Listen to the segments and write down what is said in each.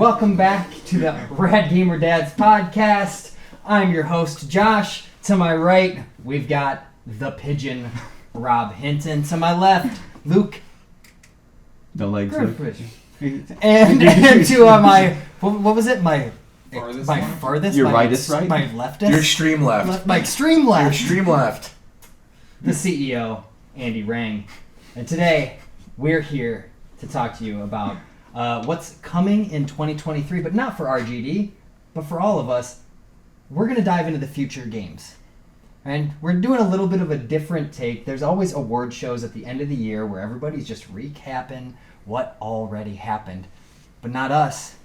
Welcome back to the Rad Gamer Dads podcast. I'm your host, Josh. To my right, we've got the pigeon, Rob Hinton. To my left, Luke. The legs. And to my, what was it? My farthest? Your rightest right? My leftist? Your extreme left. My extreme left. Your extreme left. The CEO, Andy Rang. And today, we're here to talk to you about what's coming in 2023, but not for RGD, but for all of us. We're going to dive into the future games. And we're doing a little bit of a different take. There's always award shows at the end of the year where everybody's just recapping what already happened. But not us,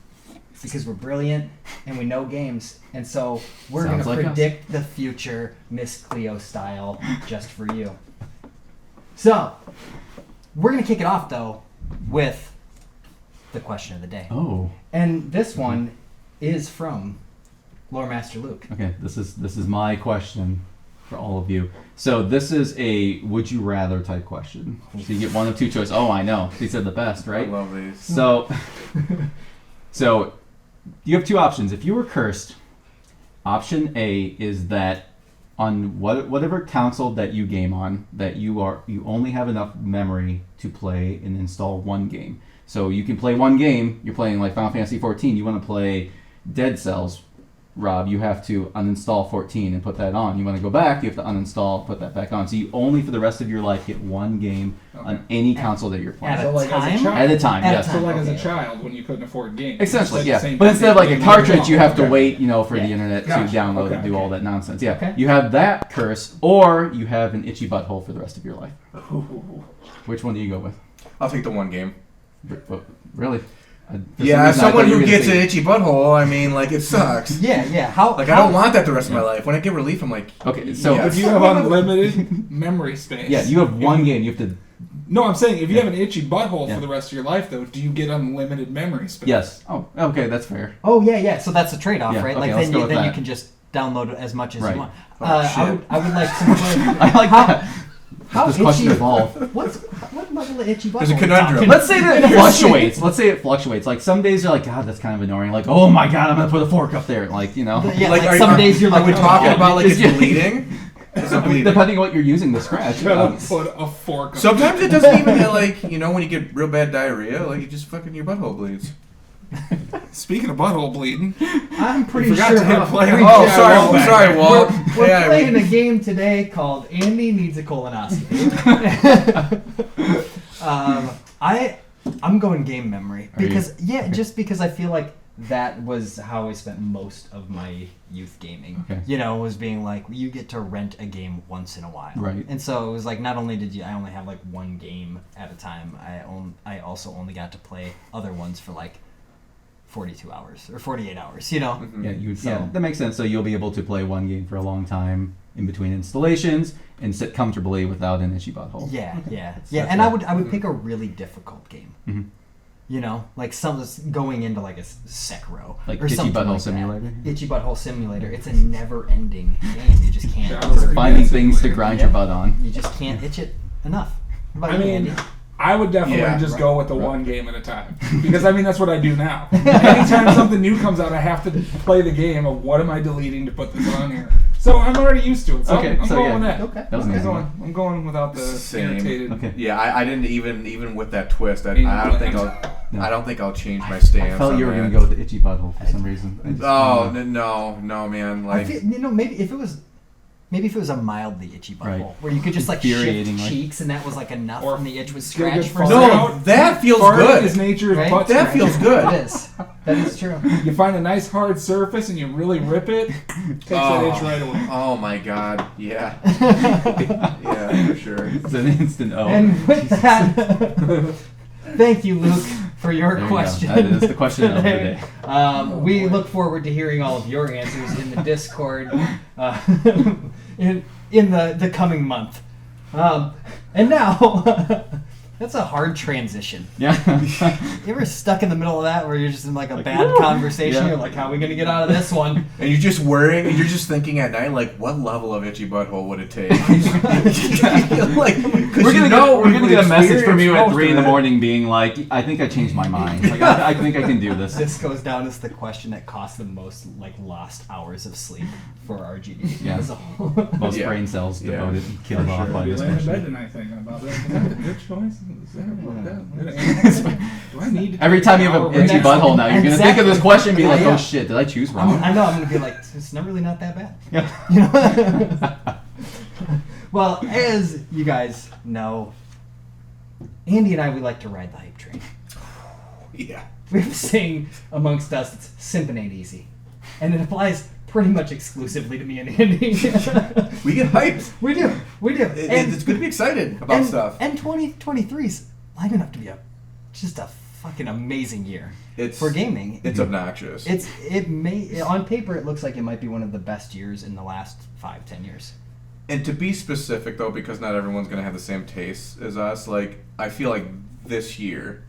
because we're brilliant and we know games. And so we're going to predict the future Miss Cleo style just for you. So, we're going to kick it off, though, with the question of the day. Oh. And this one is from Lore Master Luke. Okay, this is my question for all of you. So this is a would you rather type question. So you get one of two choices. Oh, I know. These are the best, right? I love these. So you have two options. If you were cursed, option A is that on whatever console that you game on, that you only have enough memory to play and install one game. So you can play one game. You're playing like Final Fantasy 14. You want to play Dead Cells, Rob, you have to uninstall 14 and put that on. You want to go back, you have to uninstall, put that back on. So you only for the rest of your life get one game on any console that you're playing. At a time? At a time, yes. So like as a child when you couldn't afford games. Essentially, yeah. But instead of like a cartridge, you have to wait, for the internet to download and do all that nonsense. Yeah. Okay. You have that curse, or you have an itchy butthole for the rest of your life. Which one do you go with? I'll take the one game. Really? Yeah, as someone who gets an itchy butthole, I mean, like, it sucks. Yeah. I don't want that the rest of my life. When I get relief, I'm like, okay, so if you have unlimited memory space. Yeah, you have one game. You have to. No, I'm saying if you have an itchy butthole for the rest of your life, though, do you get unlimited memory space? Yes. Oh, okay, that's fair. Oh, yeah. So that's a trade-off, right? Okay, like then you can just download as much as you want. I would like some. I like that. How this itchy? question evolved. What level of itchy butthole? There's a conundrum. Let's say that it fluctuates. Let's say it fluctuates. Like some days you're like, God, that's kind of annoying. Like, oh my God, I'm gonna put a fork up there. Like, Yeah, like some days you're like, are we talking about like it's bleeding? Is it bleeding? Depending on what you're using to scratch. Put a fork. Sometimes it doesn't even get like when you get real bad diarrhea, like you just fucking your butthole bleeds. Speaking of butthole bleeding, I'm pretty sure. Sorry, Walt. We're playing a game today called Andy Needs a Colonoscopy. I'm going game memory because just because I feel like that was how I spent most of my youth gaming. Okay. Was being like you get to rent a game once in a while, right? And so it was like not only did I only have like one game at a time, I also only got to play other ones for like 42 hours or 48 hours, Mm-hmm. Yeah, that makes sense. So you'll be able to play one game for a long time in between installations and sit comfortably without an itchy butthole. Yeah. And I would pick a really difficult game. Mm-hmm. Like some going into like a Sekiro like or Itchy something Butthole like Simulator. That. Itchy Butthole Simulator. It's a never-ending game. You just can't. Finding things to grind your butt on. You just can't itch it enough. Andy? I would definitely just go with the one game at a time. Because, that's what I do now. Anytime something new comes out, I have to play the game of what am I deleting to put this on here. So I'm already used to it. So I'm going with that. Okay. I'm going without the irritated. Okay. Yeah, I didn't even with that twist. I don't think I'll change my stance. I felt you were going to go with the itchy butthole for some reason. No, man. Like, I feel, maybe if it was a mildly itchy butthole, where you could just like shift cheeks and that was like enough and the itch was scratched for that feels good. Is nature's butt that feels good. It is. That is true. You find a nice hard surface and you really rip it, takes that itch right away. Oh my God, yeah. Yeah, for sure. It's an instant O. And with that, thank you, Luke, for your question. That is the question of the day. We look forward to hearing all of your answers in the Discord in the coming month. And now, That's a hard transition. Yeah. You ever stuck in the middle of that where you're just in like a bad conversation? Yeah. You're like, how are we going to get out of this one? And you're just worrying, and you're just thinking at night, like, what level of itchy butthole would it take? Like, we're gonna get a message from you at 3 in a.m. being like, I think I changed my mind. Like, I think I can do this. This goes down as the question that costs the most like lost hours of sleep for RGD. Yeah. As a whole. Most Yeah. brain cells Yeah. devoted, killed off by You this lay in bed question. tonight thinking about that. Is that a good choice? Is that do I need to Every take time an you have hour an itchy rest? butthole now, you're gonna think of this question and be like, Yeah. oh shit, did I choose wrong? I know I'm going to be like, it's not really not that bad. Yeah. You know? Well, as you guys know, Andy and I, we like to ride the hype train. Yeah. We have a saying amongst us, it's simping ain't easy. And it applies pretty much exclusively to me and Andy. We get hyped. We do. It's good to be excited about stuff. And 2023's lining up to be just a fucking amazing year It's for gaming. It's obnoxious. On paper it looks like it might be one of the best years in the last 5-10 years. And to be specific, though, because not everyone's going to have the same taste as us, like, I feel like this year's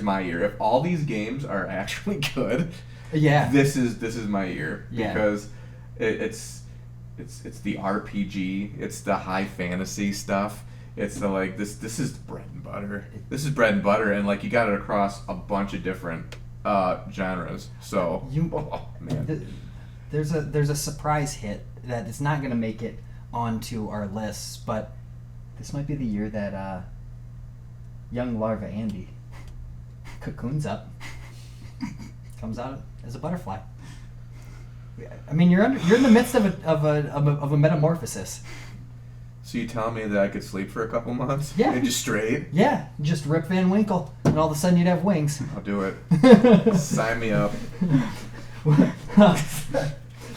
my year. If all these games are actually good, Yeah. this is my year. Yeah. Because it's the RPG, it's the high fantasy stuff. It's the, like, this is bread and butter. This is bread and butter, and, like, you got it across a bunch of different genres. So, man. There's a surprise hit that is not going to make it onto our lists, but this might be the year that young larva Andy cocoons up, comes out as a butterfly. I mean, you're in the midst of a metamorphosis. So you telling me that I could sleep for a couple months? Yeah. And just straight? Yeah, just Rip Van Winkle, and all of a sudden you'd have wings. I'll do it. Sign me up.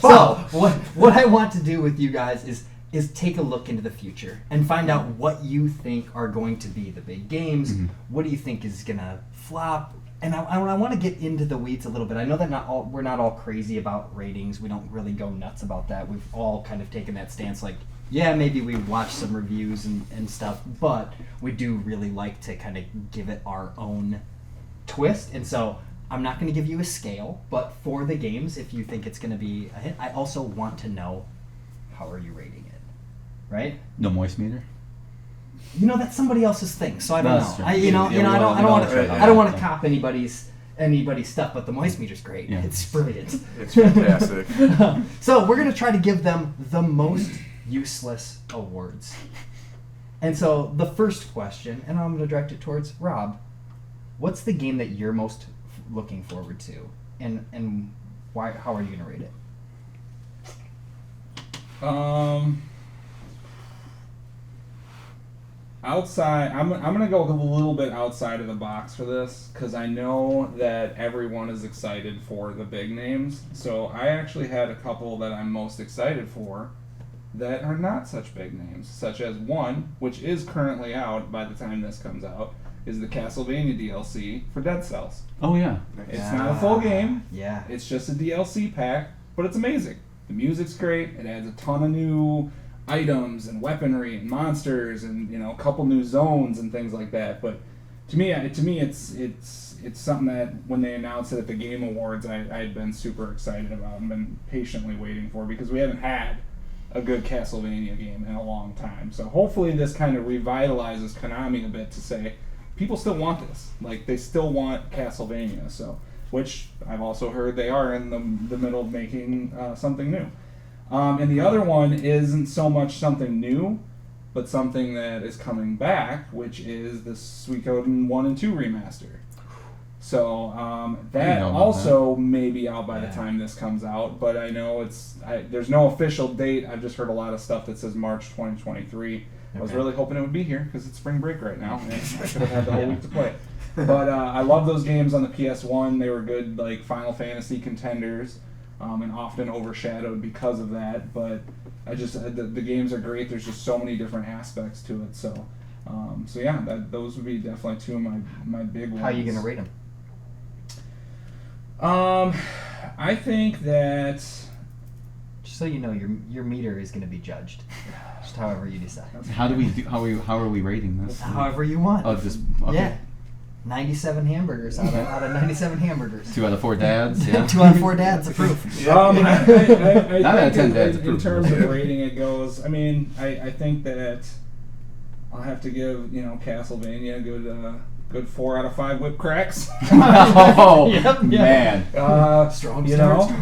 So what I want to do with you guys is take a look into the future and find out what you think are going to be the big games. Mhm. What do you think is gonna flop? And I want to get into the weeds a little bit. I know that we're not all crazy about ratings. We don't really go nuts about that. We've all kind of taken that stance, like, yeah, maybe we watch some reviews and stuff, but we do really like to kind of give it our own twist. And so I'm not going to give you a scale, but for the games, if you think it's going to be a hit, I also want to know, how are you rating it, right? No moist meter? You know, that's somebody else's thing, so I don't That's know. true. I don't want to. trade on I don't want that. to cop anybody's stuff, but the moist meter's great. Yeah. It's brilliant. It's fantastic. So we're gonna try to give them the most useless awards. And so the first question, and I'm gonna direct it towards Rob. What's the game that you're most looking forward to, and why? How are you gonna rate it? Outside, I'm gonna go a little bit outside of the box for this because I know that everyone is excited for the big names. So I actually had a couple that I'm most excited for that are not such big names, such as one, which is currently out by the time this comes out, is the Castlevania DLC for Dead Cells. Oh yeah. It's not a full game. Yeah. It's just a DLC pack, but it's amazing. The music's great. It adds a ton of new items and weaponry and monsters and, you know, a couple new zones and things like that. But to me it's something that when they announced it at the Game Awards, I had been super excited about and been patiently waiting for, because we haven't had a good Castlevania game in a long time. So hopefully this kind of revitalizes Konami a bit to say people still want this. Like, they still want Castlevania. So, which I've also heard they are in the middle of making something new. And the other one isn't so much something new, but something that is coming back, which is the Suikoden 1 and 2 remaster. So that also may be out by the time this comes out, but I know there's no official date. I've just heard a lot of stuff that says March 2023. I was really hoping it would be here because it's spring break right now, and I should have had the whole week to play it. But I love those games on the PS1. They were good, like, Final Fantasy contenders, and often overshadowed because of that. But I just the games are great. There's just so many different aspects to it. So yeah, those would be definitely two of my big ones. How are you gonna rate them? I think that, Just so you know, your meter is gonna be judged. just however you decide. How do we do? How are we rating this? However you want. Oh, just okay. Yeah. 97 hamburgers out of 97 hamburgers. 2 out of 4 dads. Yeah. 2 out of 4 dads approve. I Nine out of 10 think dads in approve. terms of rating it goes, I mean, I think that I'll have to give, Castlevania a good 4 out of 5 whip cracks. Oh, Yep. man. Strong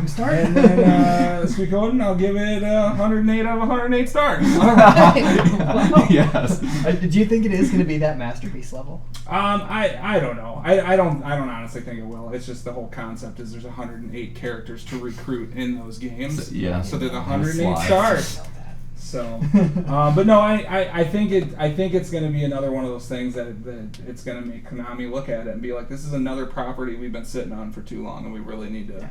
start. And then Suikoden, I'll give it 108 out of 108 stars. All right. Yes. Do you think it is going to be that masterpiece level? I don't know. I don't honestly think it will. It's just the whole concept is there's 108 characters to recruit in those games. So there's 108 stars. So, but no, I think it's going to be another one of those things that it's going to make Konami look at it and be like, this is another property we've been sitting on for too long, and we really need to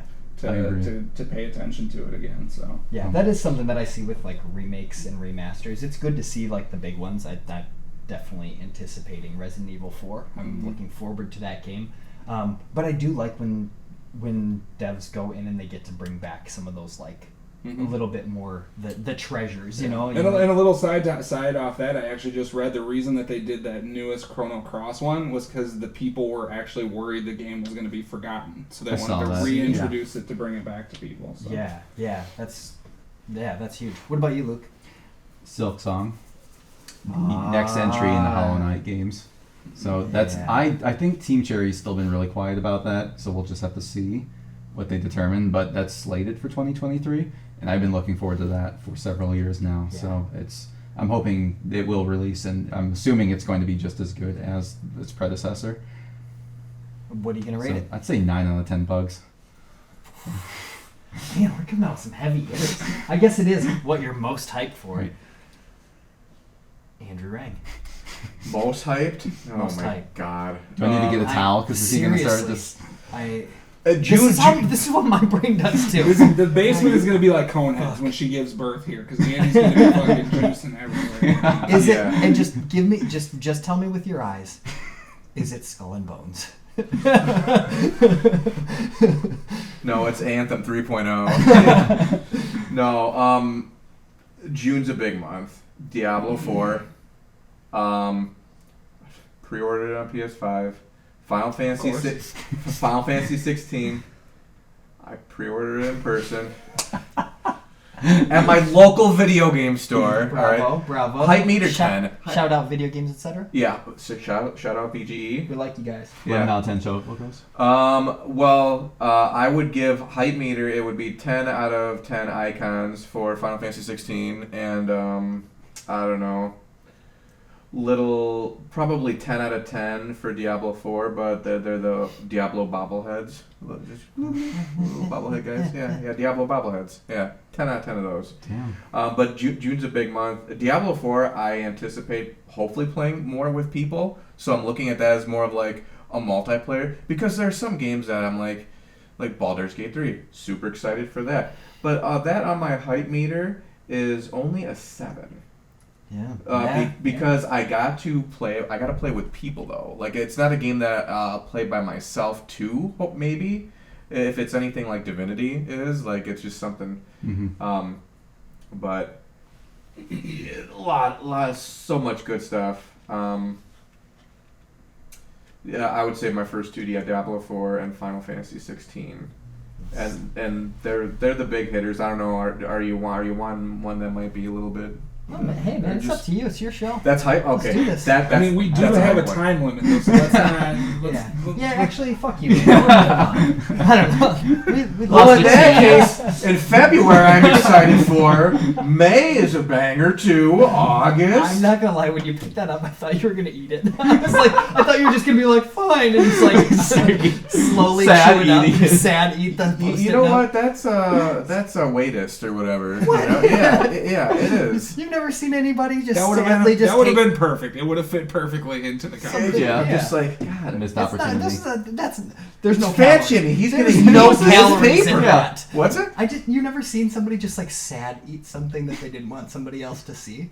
pay attention to it again. So yeah, that is something that I see with like remakes and remasters. It's good to see like the big ones. I'm definitely anticipating Resident Evil 4. I'm looking forward to that game. But I do like when devs go in and they get to bring back some of those like. A little bit more the treasures, And a little side off that, I actually just read the reason that they did that newest Chrono Cross one was because the people were actually worried the game was going to be forgotten, so they wanted to reintroduce it to bring it back to people. So. Yeah, that's huge. What about you, Luke? Silk Song, next entry in the Hollow Knight games. So that's I think Team Cherry's still been really quiet about that, so we'll just have to see what they determine. But that's slated for 2023. And I've been looking forward to that for several years now. Yeah. So I'm hoping it will release, and I'm assuming it's going to be just as good as its predecessor. What are you going to rate it? I'd say 9 out of 10 bugs. Man, we're coming out with some heavy hitters. I guess it is what you're most hyped for. Right. Andrew Rang. Most hyped? Most my hyped. God. Do I need to get a towel? Because is he going to start this? This is what my brain does too. The basement is going to be like Coneheads when she gives birth here, because Andy's going to be fucking juicing everywhere. Is it? And just tell me with your eyes. Is it Skull and Bones? No, it's Anthem 3.0. No, June's a big month. Diablo 4. Pre-ordered it on PS5. Final Fantasy 16. I pre-ordered it in person at my local video game store. Bravo. Hype meter 10. Shout out Video Games, etc. Yeah. So shout out VGE. We like you guys. 11 out of 10 show logos. I would give hype meter. It would be 10 out of 10 icons for Final Fantasy 16, and I don't know. Probably 10 out of 10 for Diablo 4, but they're the Diablo bobbleheads. Just little bobblehead guys. Yeah, Diablo bobbleheads. Yeah, 10 out of 10 of those. Damn. But June's a big month. Diablo 4, I anticipate hopefully playing more with people, so I'm looking at that as more of like a multiplayer, because there are some games that I'm like Baldur's Gate 3, super excited for that. But that on my hype meter is only a 7. Because I got to play with people though. Like, it's not a game that I'll play by myself too. Maybe if it's anything like Divinity is, like, it's just something. But a lot, so much good stuff. I would say my first 2D Diablo 4 and Final Fantasy 16. And they're the big hitters. I don't know. Are you one that might be a little bit? Hey man, it's up to you. It's your show. That's hype. Okay. Let's do this. We do have a time limit though, so let's not. Actually, fuck you. I don't know. Well, in that case, in February, I'm excited for. May is a banger too. August. I'm not gonna lie. When you picked that up, I thought you were gonna eat it. I thought you were just gonna be like, fine, and just like slowly chew it up. Sad, eat the. You know what? That's a weightist or whatever. What? Yeah, it is. You've never seen anybody just that would have been perfect. It would have fit perfectly into the conversation. Yeah, just like, God, missed opportunity. There's no fat shimmy. He's gonna eat no most calories paper. in that. What's it? You've never seen somebody just like sad eat something that they didn't want somebody else to see.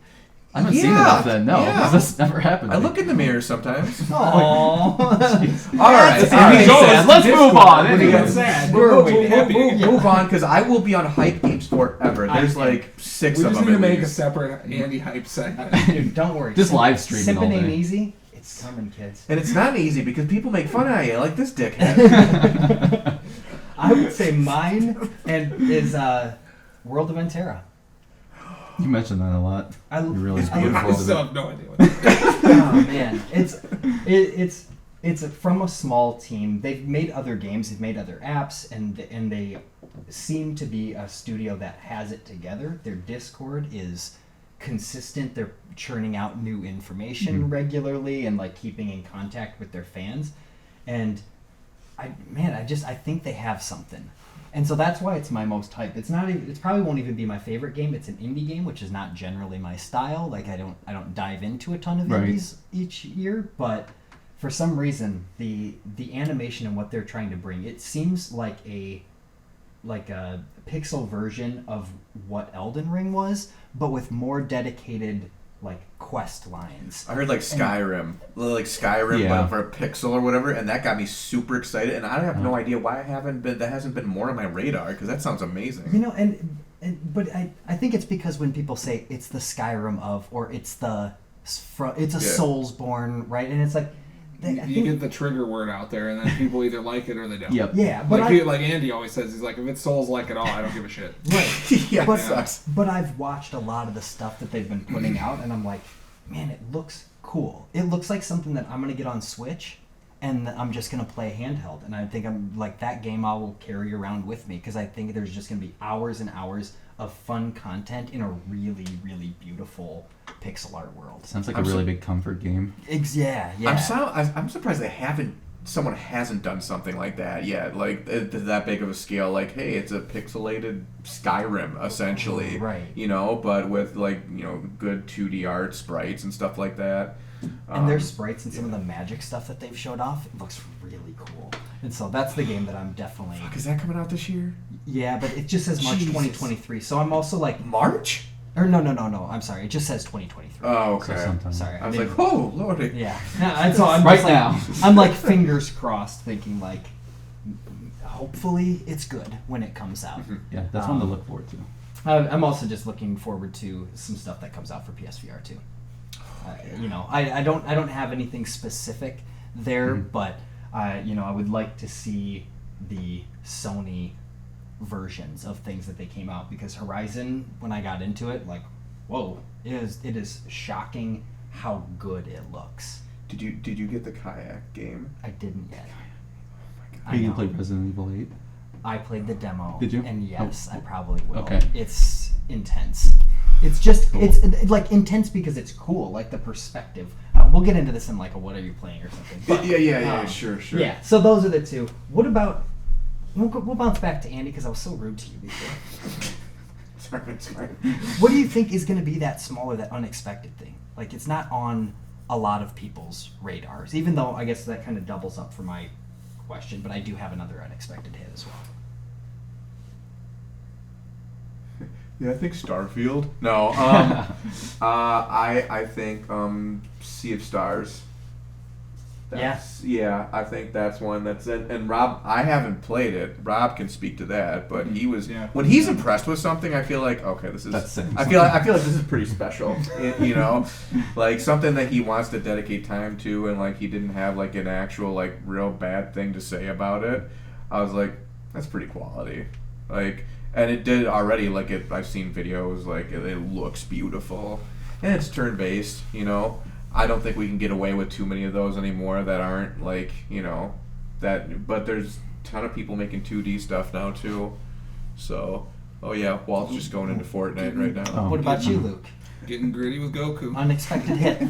I haven't seen enough then. No, yeah. this never happened. I look in the mirror sometimes. Aww. All right, That's all how right. he goes. said. Let's move on. When he Anyway. gets sad. Move on, because I will be on hype games forever. There's like 6 We of just them. need to at make a least. separate Andy hype segment. Dude, don't worry. Just live streaming all Simping ain't day. easy. It's coming, kids. And it's not easy because people make fun of you, like this dickhead. I would say mine is World of Entera. You mentioned that a lot. You're really It's I beautiful. still have no idea what that is. Oh man, it's from a small team. They've made other games, they've made other apps, and they seem to be a studio that has it together. Their Discord is consistent. They're churning out new information regularly and like keeping in contact with their fans. And I think they have something. And so that's why it's my most hype. It's not even, it probably won't even be my favorite game. It's an indie game, which is not generally my style. Like I don't dive into a ton of Right. indies each year, but for some reason the animation and what they're trying to bring, it seems like a pixel version of what Elden Ring was, but with more dedicated like quest lines. I heard like Skyrim, Yeah. but for a pixel or whatever, and that got me super excited. And I have no idea why that hasn't been more on my radar, because that sounds amazing. You know, but I think it's because when people say it's the Skyrim of, or it's a Soulsborne, right? And it's like You get the trigger word out there, and then people either like it or they don't. Yep. yeah, but Like Andy always says, he's like, if it's Souls like it all, I don't give a shit. right. Yeah, but, it sucks. but I've watched a lot of the stuff that they've been putting out, and I'm like, man, it looks cool. It looks like something that I'm gonna get on Switch, and I'm just gonna play handheld. And I think I'm like that game I will carry around with me, because I think there's just gonna be hours and hours of fun content in a really, really beautiful pixel art world. Sounds like a really big comfort game. Yeah. I'm surprised someone hasn't done something like that yet, like that big of a scale. Like, hey, it's a pixelated Skyrim essentially, Right. You know, but with like, you know, good 2D art, sprites and stuff like that. And their sprites and some of the magic stuff that they've showed off, it looks really cool. And so that's the game that I'm definitely... Fuck, is that coming out this year? Yeah, but it just says March Jesus. 2023. So I'm also like... March? Or no. I'm sorry. It just says 2023. Oh, okay. So sometime. Sorry. I was didn't- like, oh, lordy. Yeah. No, and so I'm Right just like, now. I'm like fingers crossed thinking like, hopefully it's good when it comes out. Yeah, that's one to look forward to. I'm also just looking forward to some stuff that comes out for PSVR too. You know, I don't have anything specific there, but you know, I would like to see the Sony versions of things that they came out, because Horizon, when I got into it, like, whoa, it is shocking how good it looks. Did you get the kayak game? I didn't yet. Are you gonna play Resident Evil 8? I played the demo. Did you? And yes, I probably will. Okay. It's intense. It's just, it's like intense because it's cool, like the perspective. We'll get into this in like a what are you playing or something. But, Yeah, sure. Yeah, so those are the two. What about, we'll bounce back to Andy because I was so rude to you before. Sorry. What do you think is going to be that small or that unexpected thing? Like, it's not on a lot of people's radars, even though I guess that kind of doubles up for my question, but I do have another unexpected hit as well. Yeah, I think Starfield. No, I think Sea of Stars. Yeah, I think that's one that's and Rob. I haven't played it. Rob can speak to that, but he was when he's impressed with something. I feel like okay, this is. I feel like this is pretty special. You know, like something that he wants to dedicate time to, and like he didn't have like an actual like real bad thing to say about it. I was like, that's pretty quality. Like. And it did already, like, I've seen videos, like, it looks beautiful. And it's turn-based, you know. I don't think we can get away with too many of those anymore that aren't, like, you know, that... But there's a ton of people making 2D stuff now, too. So, oh yeah, Walt's just going into Fortnite right now. Oh. What about you, Luke? Getting gritty with Goku. Unexpected hit.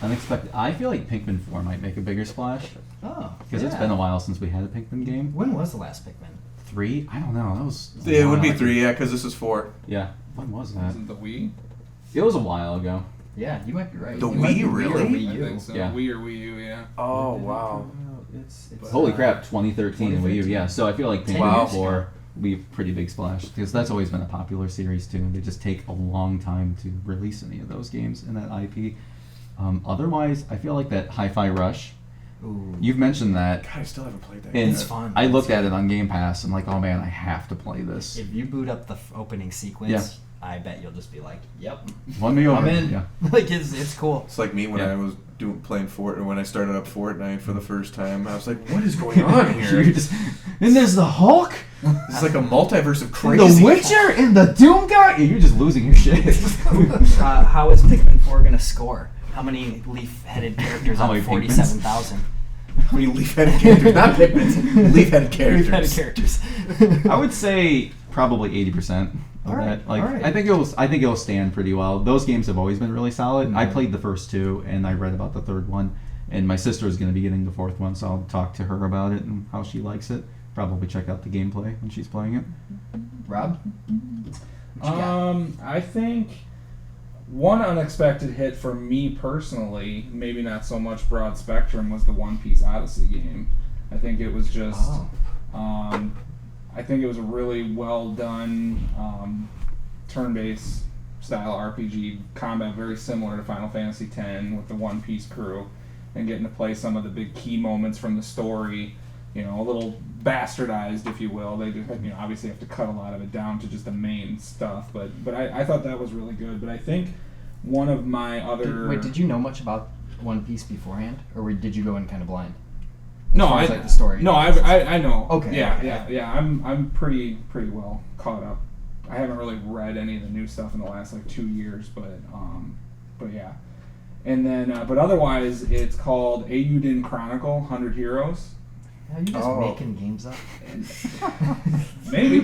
Unexpected. I feel like Pikmin 4 might make a bigger splash. Oh, Because it's been a while since we had a Pikmin game. When was the last Pikmin? 3? I don't know. That was... It would be 3, yeah, because this is 4. Yeah. When was that? Isn't the Wii? It was a while ago. Yeah, you might be right. The It might Wii, be Wii or really? Wii I U. think so. Yeah. Wii or Wii U, yeah. Oh, wow. It's Holy crap, 2013 and Wii U. Yeah, so I feel like Pikmin Wow. 4 leave a pretty big splash because that's always been a popular series too. They just take a long time to release any of those games in that IP. Otherwise, I feel like that Hi-Fi Rush. Ooh. You've mentioned that. God, I still haven't played that. And It's fun. I looked at it on Game Pass. I'm like, oh man, I have to play this. If you boot up the opening sequence, I bet you'll just be like, "Yep, Won me over. I'm in." Yeah. Like it's cool. It's like me when Yeah. I was playing Fortnite, when I started up Fortnite for the first time. I was like, what is going on here? You're just, and there's the Hulk, It's like a multiverse of and crazy. the Witcher, and the Doom guy. And you're just losing your shit. How is Pikmin 4 gonna score? How many leaf-headed characters How out many of Pikmins? 47,000? How many leaf-headed characters? Not Pikmin. Leaf-headed characters. Leaf-headed characters. I would say probably 80% of All right, that. Like, all right. I think it'll stand pretty well. Those games have always been really solid. I Mhm. played the first two, and I read about the third one. And my sister is going to be getting the fourth one, so I'll talk to her about it and how she likes it. Probably check out the gameplay when she's playing it. Rob? What you got? I think one unexpected hit for me personally, maybe not so much broad spectrum, was the One Piece Odyssey game. I think it was just, Oh. I think it was a really well done turn-based style RPG combat, very similar to Final Fantasy X with the One Piece crew, and getting to play some of the big key moments from the story. You know, a little bastardized, if you will. They just, obviously have to cut a lot of it down to just the main stuff. But I thought that was really good. But I think one of my other Wait, did you know much about One Piece beforehand, or did you go in kind of blind? no, far I as, like, the story no, goes. I know. Okay, Yeah, okay. yeah. I'm pretty well caught up. I haven't really read any of the new stuff in the last 2 years, but yeah. And then, but otherwise, it's called Eiyuden Chronicle: 100 Heroes. Are you just Oh. making games up? Maybe,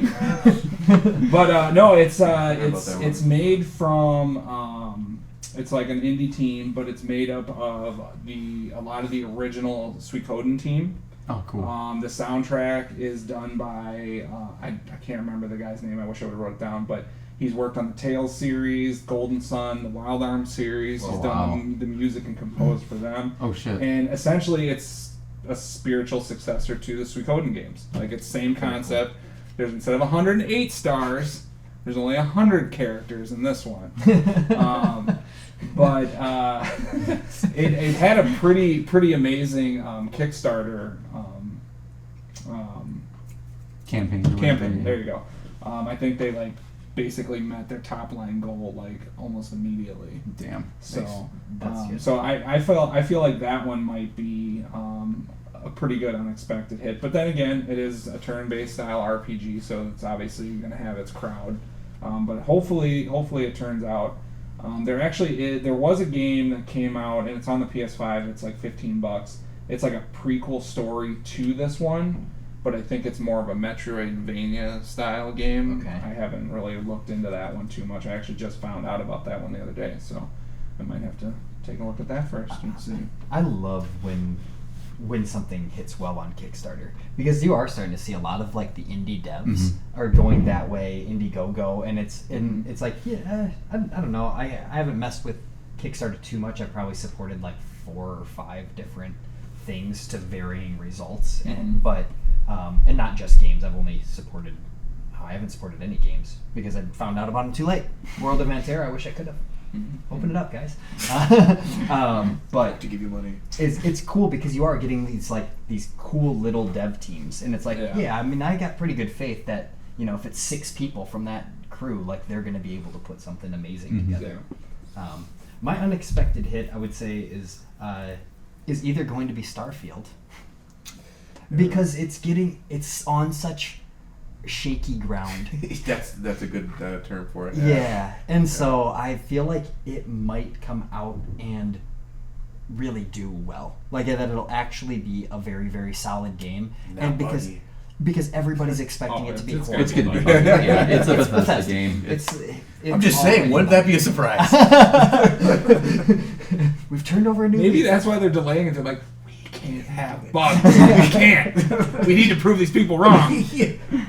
but no, it's about that it's one. made from it's like an indie team, but it's made up of a lot of the original Suikoden team. Oh, cool. The soundtrack is done by I can't remember the guy's name. I wish I would have wrote it down, but he's worked on the Tales series, Golden Sun, the Wild Arms series. He's done the music and composed for them. Oh, shit. And essentially, it's a spiritual successor to the Suikoden games. Like, it's same concept. There's, instead of 108 stars, there's only 100 characters in this one. But it had a pretty amazing Kickstarter Campaign. or whatever, campaign. yeah. There you go. I think they basically met their top line goal almost immediately. Damn. So, That's good. so I feel like that one might be a pretty good unexpected hit. But then again, it is a turn-based style RPG, so it's obviously going to have its crowd. But hopefully it turns out. There was a game that came out, and it's on the PS5. It's like $15. It's like a prequel story to this one, but I think it's more of a Metroidvania style game. Okay. I haven't really looked into that one too much. I actually just found out about that one the other day, so I might have to take a look at that first and see. I love when something hits well on Kickstarter, because you are starting to see a lot of the indie devs are going that way, Indiegogo, and it's like, yeah, I don't know. I haven't messed with Kickstarter too much. I've probably supported 4 or 5 different things to varying results, and not just games. I've only supported. I haven't supported any games because I found out about them too late. World of Antera, I wish I could have. Open it up, guys. But To give you money. it's cool because you are getting these cool little dev teams, and it's I mean, I got pretty good faith that if it's 6 people from that crew, they're going to be able to put something amazing together. My unexpected hit, I would say, is either going to be Starfield, because it's on such shaky ground. That's a good term for it. Yeah, and so I feel like it might come out and really do well. That it'll actually be a very, very solid game. Now, and buddy. because everybody's expecting it to be horrible. It's gonna be. Yeah, it's a Bethesda game. It's I'm just saying, wouldn't that be a surprise? We've turned over a new Maybe leaf. that's why they're delaying it. They're like, we can't have bugs. We can't. We need to prove these people wrong.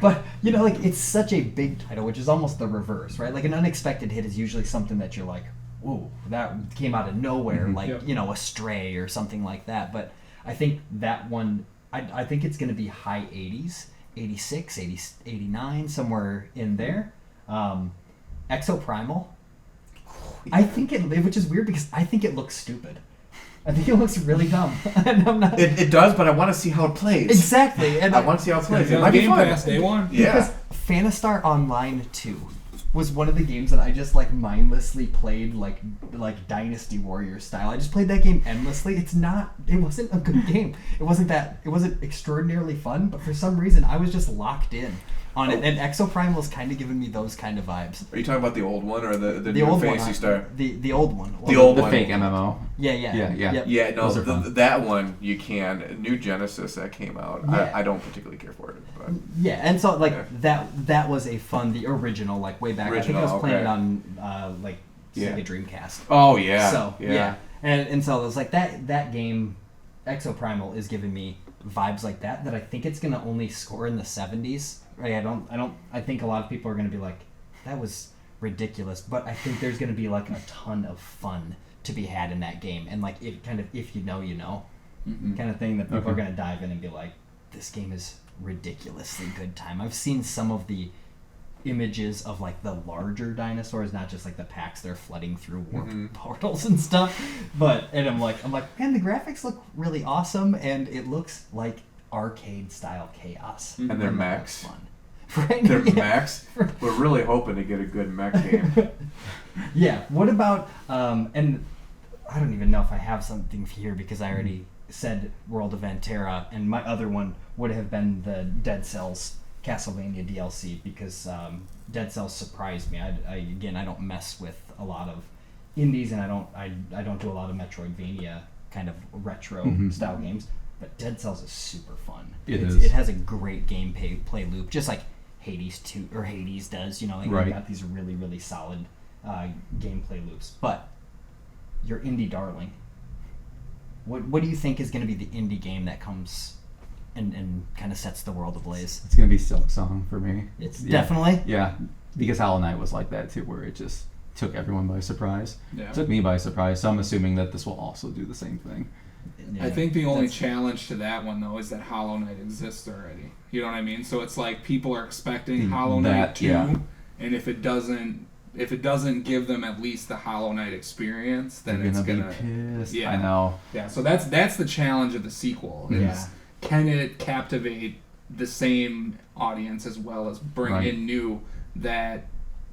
But it's such a big title, which is almost the reverse, right? An unexpected hit is usually something that you're like, "Ooh, that came out of nowhere," a Stray or something like that. But I think that one, I think it's going to be high 80s, 86, 80, 89, somewhere in there. Exoprimal. I think which is weird because I think it looks stupid. I think it looks really dumb. And I'm not. It does, but I want to see how it plays. Exactly. And I want to see how it plays. It on might be Game fun. Pass day one. Yeah. Because Phantastar Online 2 was one of the games that I just like mindlessly played like Dynasty Warrior style. I just played that game endlessly. It wasn't a good game. It wasn't extraordinarily fun, but for some reason I was just locked in on it. And Exoprimal is kind of giving me those kind of vibes. Are you talking about the old one or the The new old Fantasy one, Star? the old one. The old The one. fake MMO. Yeah. Yeah. Yeah, no, Those are fun. that one you can. New Genesis that came out. Yeah. I don't particularly care for it. But Yeah, and so like Yeah. that was a fun, the original, like way back. I think I was Original, playing it okay. on like Yeah. Sega Dreamcast. Oh yeah. So yeah. and so it was like that game, Exoprimal, is giving me vibes like that I think it's gonna only score in the 70s. Right? I think a lot of people are gonna be like, that was ridiculous, but I think there's gonna be like a ton of fun to be had in that game, and like it kind of, if you know, Mhm. kind of thing that people Okay. are gonna dive in and be like, this game is ridiculously good time. I've seen some of the images of like the larger dinosaurs, not just like the packs they're flooding through warp Mhm. portals and stuff. And I'm like, man, the graphics look really awesome, and it looks like arcade style chaos. And they're that mechs. looks fun. Right? They're Yeah. mechs. We're really hoping to get a good mech game. Yeah. What about and I don't even know if I have something here because I already said World of Antera, and my other one would have been the Dead Cells Castlevania DLC because Dead Cells surprised me. I don't mess with a lot of indies, and I don't do a lot of Metroidvania kind of retro style games. But Dead Cells is super fun. It has a great gameplay loop, just like Hades does. You know, like Right. they've got these really really solid gameplay loops. But your indie darling, what do you think is going to be the indie game that comes and kind of sets the world ablaze? It's gonna be Silk Song for me. It's Yeah. definitely. Yeah, because Hollow Knight was like that too, where it just took everyone by surprise. Yeah. It took me by surprise, so I'm assuming that this will also do the same thing. I think the only That's- challenge to that one though is that Hollow Knight exists already. You know what I mean? So it's like people are expecting Hollow Knight That, 2, yeah. and if it doesn't give them at least the Hollow Knight experience, then They're it's gonna gonna be pissed. yeah. I know. Yeah, so that's the challenge of the sequel. Is Yeah. Can it captivate the same audience as well as bring Right. in new that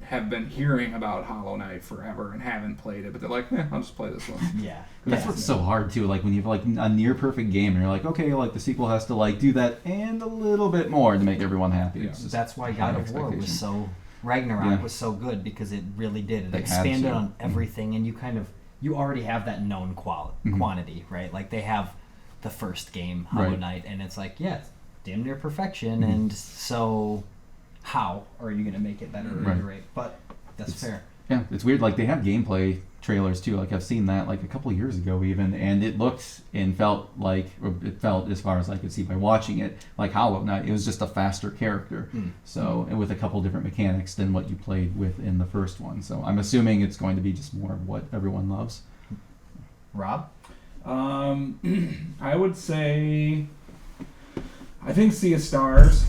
have been hearing about Hollow Knight forever and haven't played it, but they're like, I'll just play this one. Yeah. That's Yeah. what's so hard too. Like when you have like a near perfect game, and you're like, okay, like the sequel has to like do that and a little bit more to make everyone happy. Yeah. It's just That's why high God of War was expectation. so Ragnarok Yeah. was so good, because it really did. It They had expanded to. on everything, and you already have that known quantity, right? Like they have the first game, Hollow Right. Knight, and it's like, yeah, it's damn near perfection, Mhm. and so how are you going to make it better or Right. iterate? But that's It's- fair. Yeah, it's weird. Like they have gameplay trailers too. Like I've seen that like a couple of years ago even, and it looked and felt like, or it felt as far as I could see by watching it, like Hollow Knight. It was just a faster character. So, and with a couple different mechanics than what you played with in the first one. So I'm assuming it's going to be just more of what everyone loves. Rob? I would say, I think Sea of Stars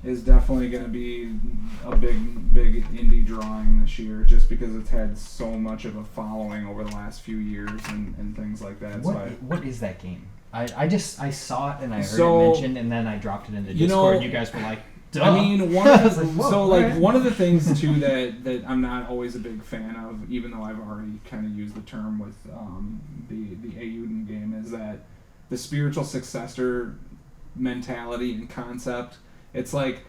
is definitely going to be a big indie drawing this year, just because it's had so much of a following over the last few years and things like that. What is that game? I saw it and I heard So- it mentioned, and then I dropped it into You Discord, know, and you guys were like, duh. I mean, I was like, whoa, alright. one of the things too that I'm not always a big fan of, even though I've already kind of used the term with the Ayuden game, is that the spiritual successor mentality and concept. It's like,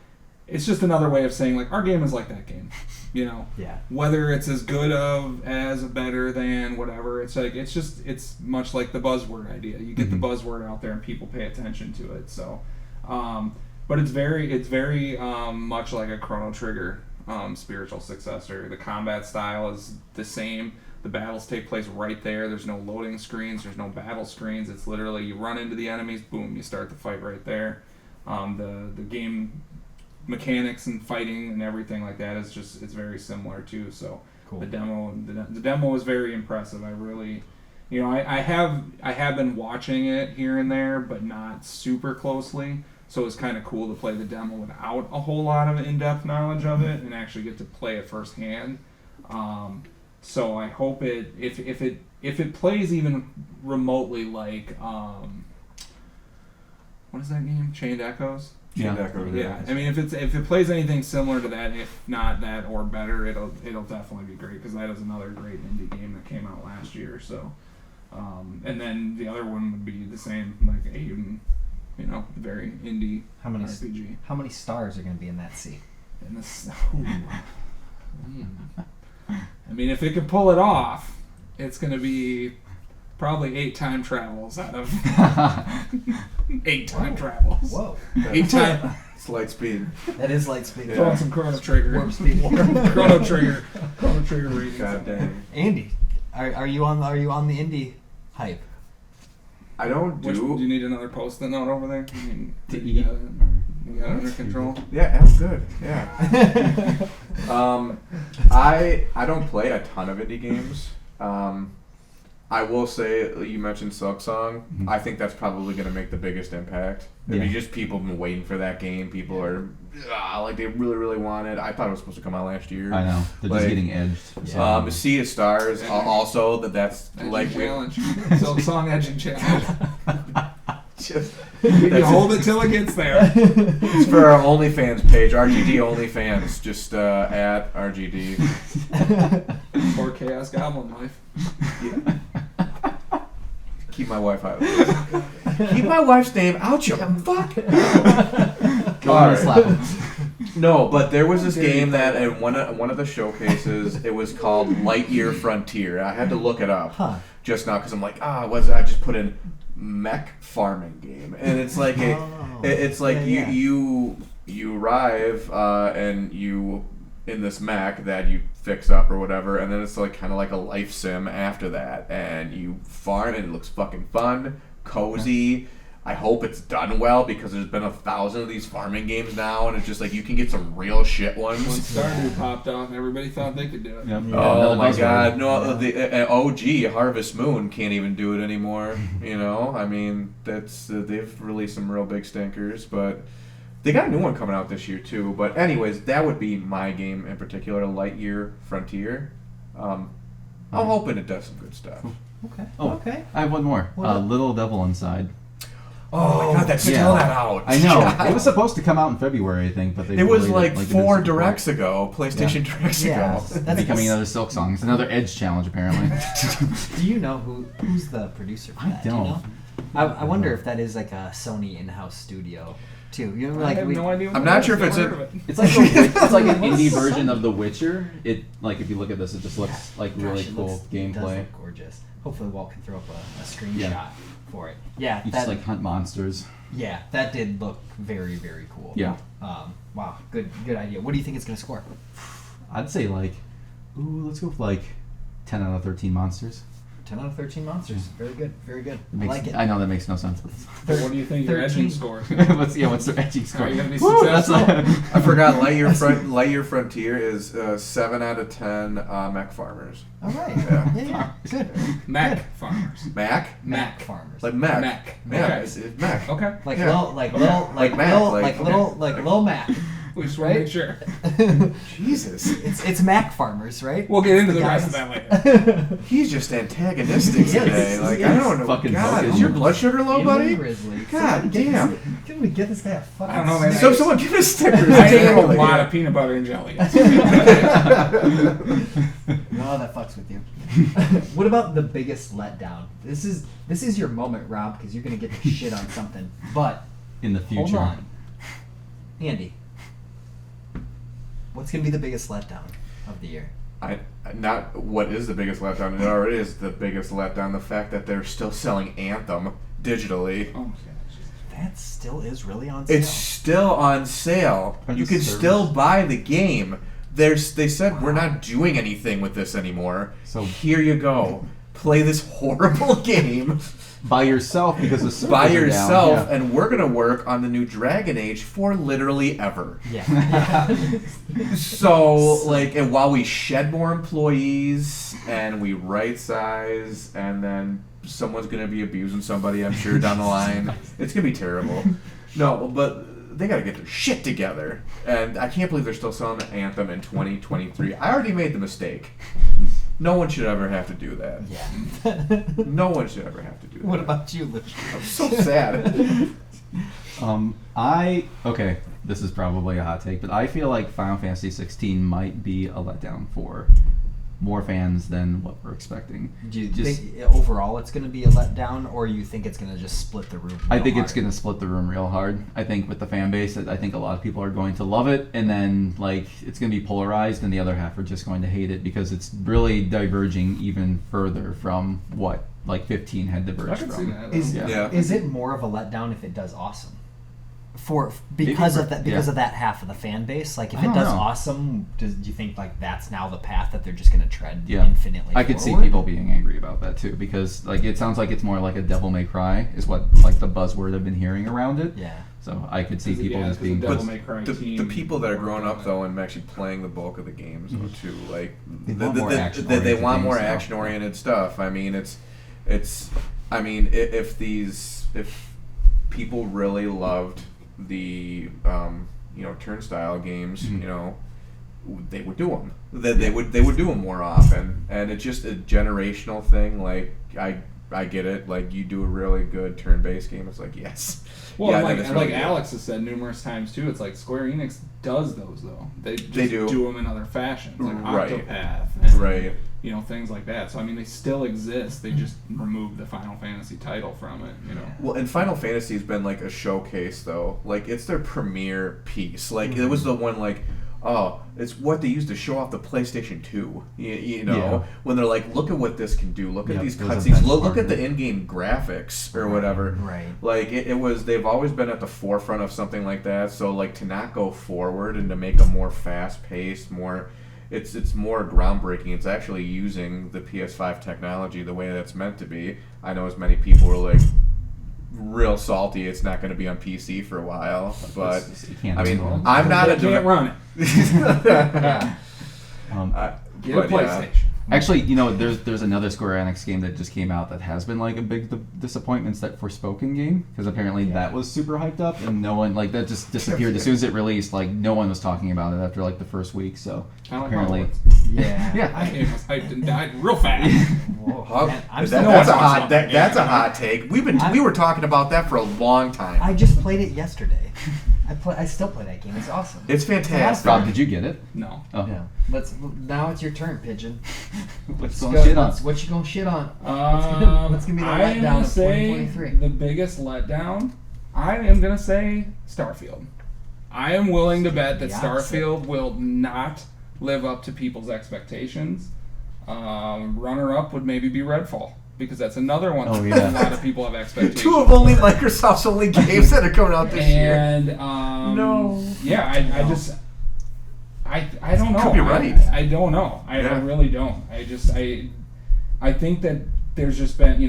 it's just another way of saying like our game is like that game, you know. Yeah. Whether it's as good as, better than, whatever. It's like it's much like the buzzword idea. You get the buzzword out there and people pay attention to it. So, but it's very much like a Chrono Trigger spiritual successor. The combat style is the same. The battles take place right there. There's no loading screens. There's no battle screens. It's literally you run into the enemies, boom, you start the fight right there. The game mechanics and fighting and everything like that is just, it's very similar too. So Cool. the demo was very impressive. I really, I have been watching it here and there, but not super closely. So it was kind of cool to play the demo without a whole lot of in-depth knowledge of it and actually get to play it firsthand. So I hope if it plays even remotely like what is that game? Chained Echoes. Chained Echoes. Yeah. I mean, if it plays anything similar to that, if not that or better, it'll definitely be great because that is another great indie game that came out last year. So, and then the other one would be the same, like a very indie RPG. How many stars are going to be in that sea? And this, I mean, if it can pull it off, it's going to be probably 8 time travels out of 8 time travels. Whoa. 8 time. It's light speed. That is light speed. Throwing some Chrono Trigger. Warp speed. Chrono Trigger ratings. God dang. Andy, are you on the indie hype? I don't do. Do you need another post-it note over there? I mean, To you eat. got it under control? Yeah, that's good. Yeah. I don't play a ton of indie games. I will say, you mentioned Silksong. Mm-hmm. I think that's probably going to make the biggest impact. I mean, just people have been waiting for that game. People are like they really, really want it. I thought it was supposed to come out last year. I know. They're just getting edged. Yeah. Sea of Stars. Also, that's Edging like challenge. Silksong edging challenge. just. You hold it till it gets there. It's for our OnlyFans page, RGD OnlyFans. Just at RGD. Or Chaos Goblin Life. Yeah. Keep my wife out of this. Keep my wife's name out your fuck. Go on and slap him. No, but there was this game that in one of the showcases, it was called Lightyear Frontier. I had to look it up just now because I'm like, I just put in mech farming game, and it's like you arrive and you in this mech that you fix up or whatever, and then it's like kind of like a life sim after that, and you farm and it looks fucking fun, cozy. I hope it's done well because there's been 1,000 of these farming games now, and it's just like you can get some real shit ones. When Stardew popped off, everybody thought they could do it. Yep. Oh my god, no, the OG Harvest Moon can't even do it anymore. I mean, that's they've released some real big stinkers, but they got a new one coming out this year too. But anyways, that would be my game in particular, Lightyear Frontier. I'm hoping it does some good stuff. Okay. Oh, Okay. I have one more. What? Little Devil Inside. Oh my god, that's still not out. I know. It was supposed to come out in February, I think, but they It was delayed like it, 4 directs ago, PlayStation directs Yeah. ago. That's becoming another Silk Song. It's another Edge challenge, apparently. Do you know who's the producer for I that? Do you don't. know? I wonder if that is like a Sony in-house studio too. You know, I like have no idea. I'm not sure if it's Never heard of it. It's like it's like an indie version of The Witcher. It if you look at this, it just looks like really Gosh, it cool looks- It does gameplay. look gorgeous. Hopefully, Walt can throw up a screenshot Yeah. for it. Yeah, You that, just like hunt monsters. yeah, that did look very, very cool. Yeah. Wow, good idea. What do you think it's gonna score? I'd say let's go with 10 out of 13 monsters. 10 out of 13 monsters. Very good, very good. I Makes, like it. I know that makes no sense. But What do you think your 13. edging score? what's the edging score? Are you gonna be Woo, that's successful? I forgot Lightyear Frontier is 7 out of 10 mech farmers. All right. Yeah. Yeah. Good. Mac farmers. Mac? Mac farmers. Like mech. Mac. Yeah, Okay. it's mech. Okay. Like Yeah. little, like Mac, little Mac. We just want to Right? make sure. Jesus. It's Mac farmers, right? We'll get into The the rest of guys. that later. He's just antagonistic Yes, today. Like, I yes. don't know. Fucking God, focus. is your blood sugar low, buddy? Grizzly. God damn. Can we get this guy a fucking I don't know, man. So someone give us stickers. I ate a lot of peanut butter and jelly. No, that fucks with you. What about the biggest letdown? This is your moment, Rob, because you're gonna get the shit on something. But In the future. hold on, Andy. What's gonna be the biggest letdown of the year? Not what is the biggest letdown. It already is the biggest letdown. The fact that they're still selling Anthem digitally. Oh, That still is really on sale. It's still on sale. Are You the can servers- still buy the game. They said we're not doing anything with this anymore. So- here you go. Play this horrible game By yourself because the servers by are down, yourself, yeah. and we're gonna work on the new Dragon Age for literally ever. Yeah. So, and while we shed more employees and we right size, and then someone's gonna be abusing somebody, I'm sure, down the line. It's gonna be terrible. No, but they got to get their shit together. And I can't believe they're still selling the Anthem in 2023. I already made the mistake. No one should ever have to do that. Yeah. No one should ever have to do that. What about you, Luke? I'm so sad. Okay, this is probably a hot take, but I feel like Final Fantasy 16 might be a letdown for more fans than what we're expecting. Do you think overall it's going to be a letdown, or you think it's going to just split the room? I think it's going to split the room real hard. I think with the fan base, I think a lot of people are going to love it, and then like it's going to be polarized, and the other half are just going to hate it because it's really diverging even further from what like 15 had diverged can see from. that. Is it more of a letdown if it does awesome? Because of that half of the fan base, like if it does awesome, do you think like that's now the path that they're just going to tread infinitely? I could see people being angry about that too, because like it sounds like it's more like a Devil May Cry is what like the buzzword I've been hearing around it. Yeah. So I could see people just being. Devil May Cry the people that are growing up though and actually playing the bulk of the games though too, like they want more action-oriented stuff. I mean, if people really loved the turnstile games, they would do them. They would do them more often, and it's just a generational thing. Like I get it. Like you do a really good turn-based game, it's like yes. Well, yeah, like Alex has said numerous times too. It's like Square Enix does those though. They do them in other fashions, like Octopath, and, things like that. So I mean, they still exist. They just removed the Final Fantasy title from it. Well, and Final Fantasy has been like a showcase though. Like it's their premiere piece. Like it was the one like. Oh, it's what they used to show off the PlayStation 2. When they're like, look at what this can do. Look at these cutscenes. Look at the in-game graphics or whatever. Right. Like it was. They've always been at the forefront of something like that. So like to not go forward and to make a more fast-paced, it's more groundbreaking. It's actually using the PS5 technology the way that's meant to be. I know as many people were like. Real salty. It's not going to be on PC for a while, but I mean, I'm not a can't run it. Get a PlayStation. Actually, there's another Square Enix game that just came out that has been like a big disappointment. It's that Forspoken game, because apparently that was super hyped up and no one that just disappeared as soon as it released. Like no one was talking about it after like the first week. So apparently, I hyped died real fast. That's a hot take. We were talking about that for a long time. I just played it yesterday. I still play that game. It's awesome. It's fantastic. Rob, did you get it? No. Oh. Yeah. Now it's your turn, Pigeon. What you gonna shit on? What you gonna shit on? What's gonna be the letdown letdown of 2023? The biggest letdown, I am gonna say Starfield. I am willing to bet that Starfield will not live up to people's expectations. Runner-up would maybe be Redfall, because that's another one that a lot of people have expectations. Two of only Microsoft's only games that are coming out this year. And I don't know. Could be right. I don't know. I really don't. I think that there's just been,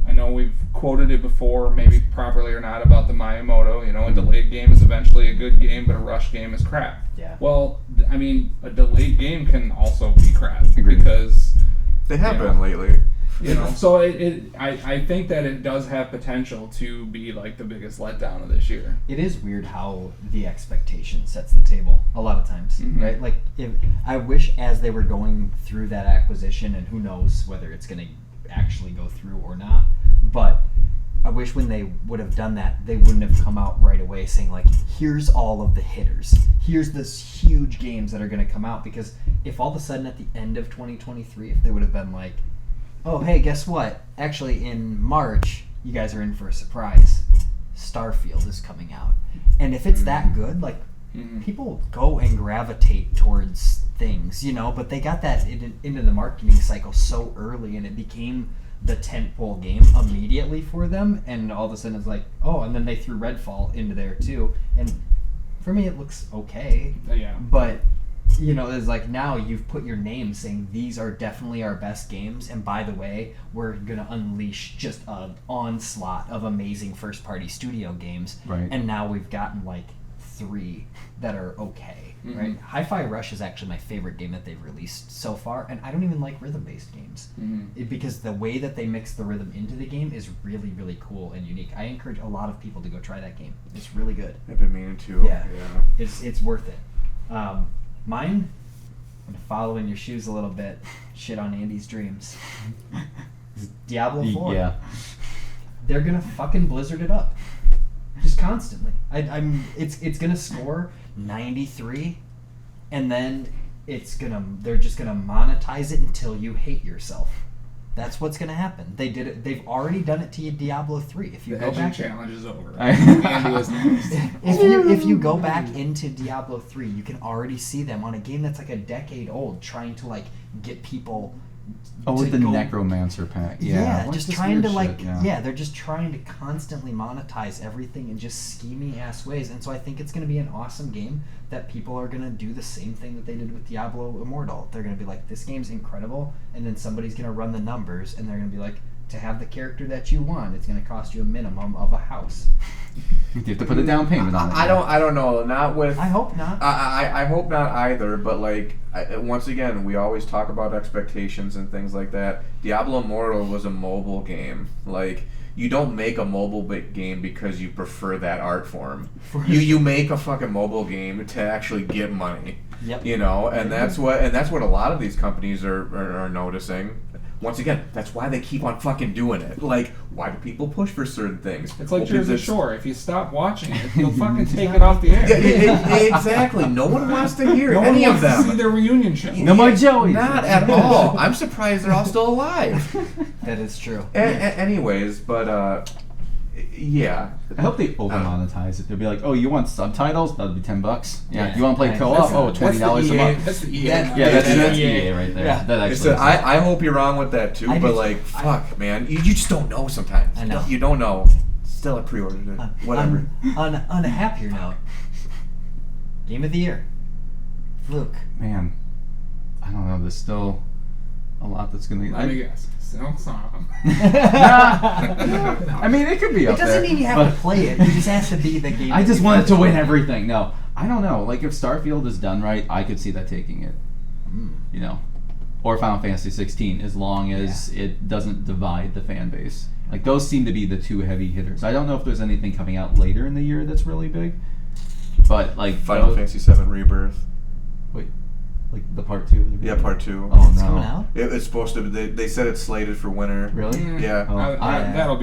I know we've quoted it before, maybe properly or not, about the Miyamoto, a delayed game is eventually a good game, but a rushed game is crap. Yeah. Well, I mean, a delayed game can also be crap. Agreed. Because they have been lately. So I think that it does have potential to be like the biggest letdown of this year. It is weird how the expectation sets the table a lot of times, right? Like, I wish as they were going through that acquisition, and who knows whether it's going to actually go through or not, but I wish when they would have done that, they wouldn't have come out right away saying like, here's all of the hitters. Here's this huge games that are going to come out, because if all of a sudden at the end of 2023, if they would have been like, oh, hey, guess what? Actually, in March, you guys are in for a surprise. Starfield is coming out. And if it's that good, like, people go and gravitate towards things, but they got that into the marketing cycle so early, and it became the tentpole game immediately for them, and all of a sudden it's like, oh, and then they threw Redfall into there too. And for me, it looks okay. Yeah. But... it's like now you've put your name saying these are definitely our best games, and by the way, we're going to unleash just an onslaught of amazing first-party studio games. Right. And now we've gotten like 3 that are okay. Mm-hmm. Right? Hi-Fi Rush is actually my favorite game that they've released so far, and I don't even like rhythm-based games because the way that they mix the rhythm into the game is really, really cool and unique. I encourage a lot of people to go try that game. It's really good. I've been meaning to. Yeah. It's worth it. Mine, I'm following your shoes a little bit. Shit on Andy's dreams. Diablo 4. Yeah. They're gonna fucking Blizzard it up, just constantly. It's gonna score 93, and then they're just gonna monetize it until you hate yourself. That's what's gonna happen. They did it. They've already done it to Diablo 3. If you The go edging back, challenge is over. Andy is next. if you go back into Diablo 3, you can already see them on a game that's like a decade old, trying to like get people. With the Necromancer pack. Yeah, just this trying to weird shit, they're just trying to constantly monetize everything in just schemy ass ways. And so I think it's going to be an awesome game that people are going to do the same thing that they did with Diablo Immortal. They're going to be like, this game's incredible, and then somebody's going to run the numbers, and they're going to be like, to have the character that you want, it's going to cost you a minimum of a house. You have to put a down payment on it. I don't know. Not with. I hope not. I hope not either. But like, once again, we always talk about expectations and things like that. Diablo Immortal was a mobile game. Like, you don't make a mobile game because you prefer that art form. You make a fucking mobile game to actually get money. Yep. You know, and that's what a lot of these companies are noticing. Once again, that's why they keep on fucking doing it. Like, why do people push for certain things? It's like Jersey Shore. If you stop watching it, they'll fucking take it off the air. Yeah, exactly. No one wants to hear No any one of wants to them. see their reunion show. No more Joey. Not at all. I'm surprised they're all still alive. That is true. Anyways, but yeah. I hope they over monetize it. They'll be like, oh, you want subtitles? That'll be $10. Yeah. Yeah. You want to play co-op? Oh, $20 a month. That's the EA. That's EA right there. Yeah. That actually. I hope you're wrong with that too, I but do like, too. fuck, man, you just don't know sometimes. I know. You don't know. Still, I pre-ordered it. Whatever. On a happier note, Game of the Year, Luke. Man, I don't know. There's still a lot that's gonna. Let me guess. Silk Song. I mean, it could be It up there. doesn't mean you have to play it. You just have to be the game. I just wanted to win everything. No, I don't know. Like, if Starfield is done right, I could see that taking it. You know, or Final Fantasy 16, as long as it doesn't divide the fan base. Like, those seem to be the two heavy hitters. I don't know if there's anything coming out later in the year that's really big, but like Final Fantasy 7 Rebirth. Wait, like the part 2? Yeah, part 2. Oh It's no! coming out? It's supposed to. They said it's slated for winter. Really? Yeah. Oh, That'll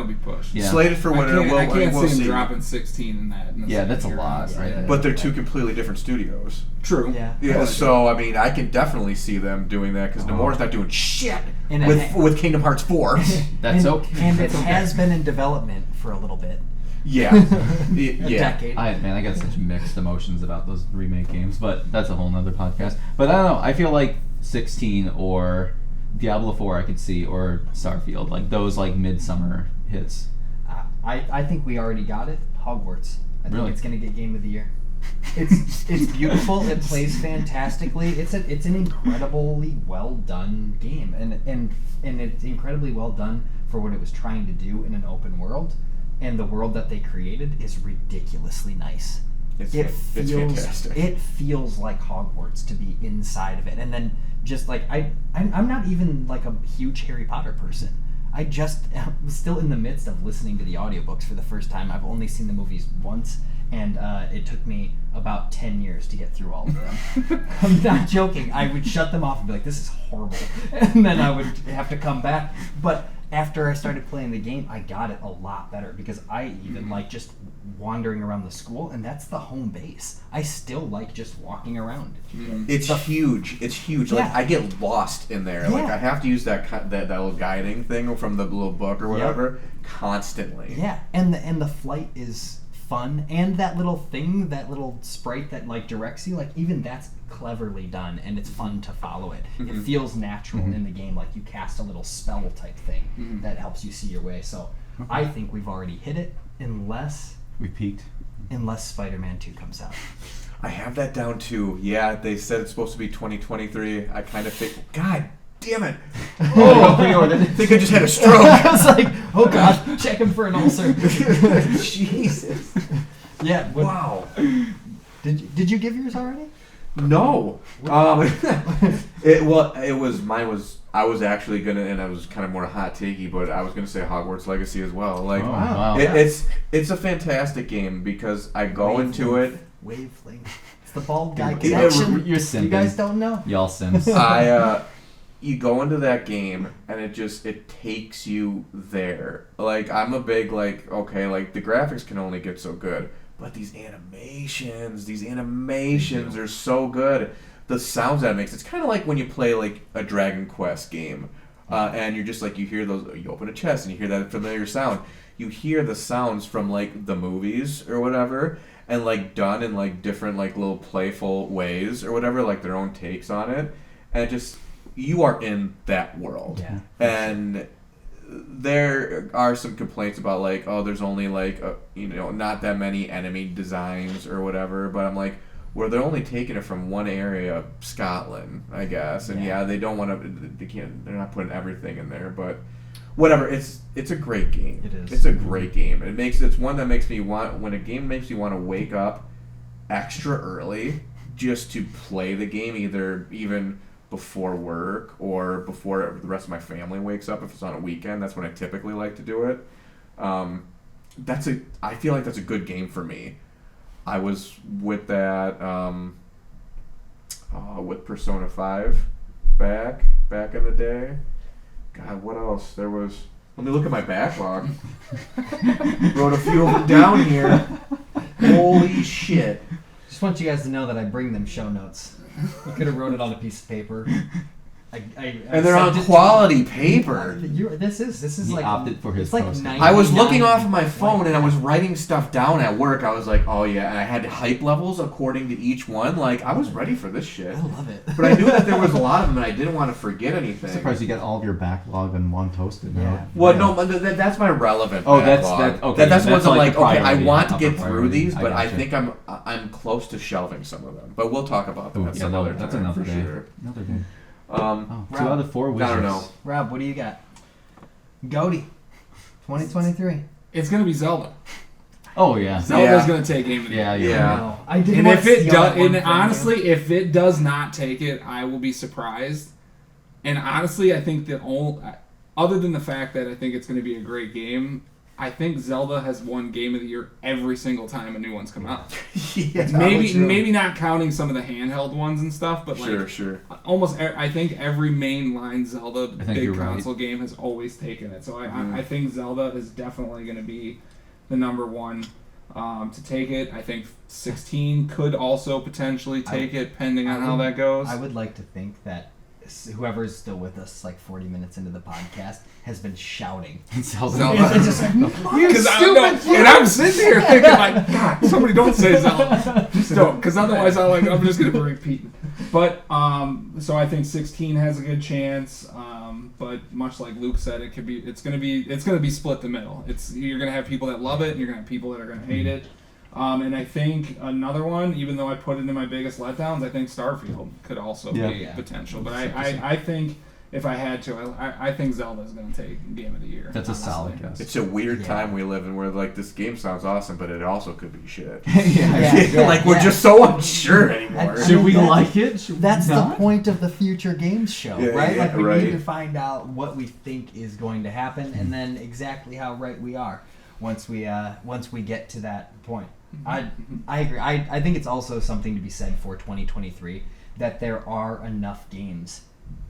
be pushed. Yeah. Slated for winter. I can't we'll see see. them dropping 16 in that. Yeah, that's a lot, right there. But they're two completely different studios. True. Yeah. Yeah, so I mean, I can definitely see them doing that because Nomura's not doing shit And with Kingdom Hearts 4. That's and, okay. And it That's okay. has been in development for a little bit. Yeah. A Yeah. decade. I got such mixed emotions about those remake games, but that's a whole nother podcast. But I don't know. I feel like 16 or Diablo 4 I could see, or Starfield, like those like midsummer hits. I think we already got it. Hogwarts. I think Really? it's gonna get Game of the Year. It's beautiful. It plays fantastically. It's an incredibly well done game, and it's incredibly well done for what it was trying to do in an open world. And the world that they created is ridiculously nice. It's It's fantastic. It feels like Hogwarts to be inside of it. And then just like I'm not even like a huge Harry Potter person. I'm still in the midst of listening to the audiobooks for the first time. I've only seen the movies once, and it took me about 10 years to get through all of them. I'm not joking. I would shut them off and be like, this is horrible. And then I would have to come back. But after I started playing the game, I got it a lot better because I even like just wandering around the school, and that's the home base. I still like just walking around. It's huge. It's huge. Like, Yeah. I get lost in there. Like, Yeah. I have to use that little guiding thing from the little book or whatever constantly. Yeah, and the flight is fun, and that little thing, that little sprite that like directs you, like even that's cleverly done, and it's fun to follow it. It feels natural in the game, like you cast a little spell type thing that helps you see your way. So I think we've already hit it, unless We peaked. Spider-Man 2 comes out. I have that down too. Yeah, they said it's supposed to be 2023. I kind of think, God damn it. Oh, pre-ordered. I think I just had a stroke. I was like, oh god, checking for an ulcer. Jesus. Yeah. Wow. Did you give yours already? No. Mine was. I was actually gonna, and I was kind of more hot takey, but I was gonna say Hogwarts Legacy as well. Like, wow. it's a fantastic game because I go into it. Wavelength. It's the bald guy Dude, connection. You're simping. You guys don't know. Y'all sims. You go into that game and it takes you there. Like, I'm a big okay, like the graphics can only get so good, but these animations are so good. The sounds that it makes, it's kind of like when you play like a Dragon Quest game, and you're just like, you hear those, you open a chest and you hear that familiar sound. You hear the sounds from like the movies or whatever, and like done in like different like little playful ways or whatever, like their own takes on it, and just you are in that world. Yeah. And there are some complaints about like, oh, there's only like not that many enemy designs or whatever, but I'm like, well, they're only taking it from one area of Scotland, I guess, and they don't want to. They're not putting everything in there, but whatever. It's a great game. It is. It's a great game. It's one that makes me want, when a game makes me want to wake up extra early just to play the game, either even before work or before the rest of my family wakes up. If it's on a weekend, that's when I typically like to do it. I feel like that's a good game for me. I was with that with Persona 5 back in the day. God, what else? There was... Let me look at my backlog. Wrote a few of them down here. Holy shit. Just want you guys to know that I bring them show notes. You could have wrote it on a piece of paper. And they're on quality paper. This is He like opted for his it's like post-it. I was looking off of my like phone and I that. was writing stuff down at work. I was like, oh yeah, and I had hype levels according to each one. Like, I was ready for this shit. I love it. But I knew that there was a lot of them and I didn't want to forget I'm anything. surprised you got all of your backlog in one post-it note. Yeah. Well, no, but that's my relevant Oh, that's- backlog. that- okay, That's the ones that's I'm like like, the okay, I priority, want to upper get through priority. these, I but I gotcha. think I'm close to shelving some of them. But we'll talk about that Ooh, some other time. that's another for day. sure. Another day. Um, 2 out of 4 wishes. I don't know. Rob, what do you got? Goaty, 2023. It's gonna be Zelda. Oh yeah. Zelda's gonna take Game of the Year. Yeah. Yeah. No, I didn't. And want if to it steal does, that one and from honestly, if it does not take it, I will be surprised. And honestly, I think that other than the fact that I think it's going to be a great game, I think Zelda has won Game of the Year every single time a new one's come out. Yeah, Maybe not counting some of the handheld ones and stuff, but like sure. almost I think every mainline Zelda think big you're right. console game has always taken it. So I think Zelda is definitely going to be the number one to take it. I think 16 could also potentially take it, depending on how that goes. I would like to think that whoever's still with us, like 40 minutes into the podcast, has been shouting. Zelda. It's just like, you stupid and I'm sitting here thinking like, God, somebody don't say Zelda. Just don't, because otherwise I'm just gonna be repeating. But so I think 16 has a good chance. But much like Luke said, it's gonna be split the middle. You're gonna have people that love it, and you're gonna have people that are gonna hate it. And I think another one, even though I put it in my biggest letdowns, I think Starfield could also be potential. But I think if I had to, I think Zelda is going to take Game of the Year. That's honestly. a solid guess. It's a weird time we live in where like this game sounds awesome, but it also could be shit. Yeah, we're just so unsure anymore. Should we That's- like it? Should we That's the not? point of the future games show, Yeah, right? yeah, Like we right. need to find out what we think is going to happen, and then exactly how right we are once we get to that point. I agree. I think it's also something to be said for 2023 that there are enough games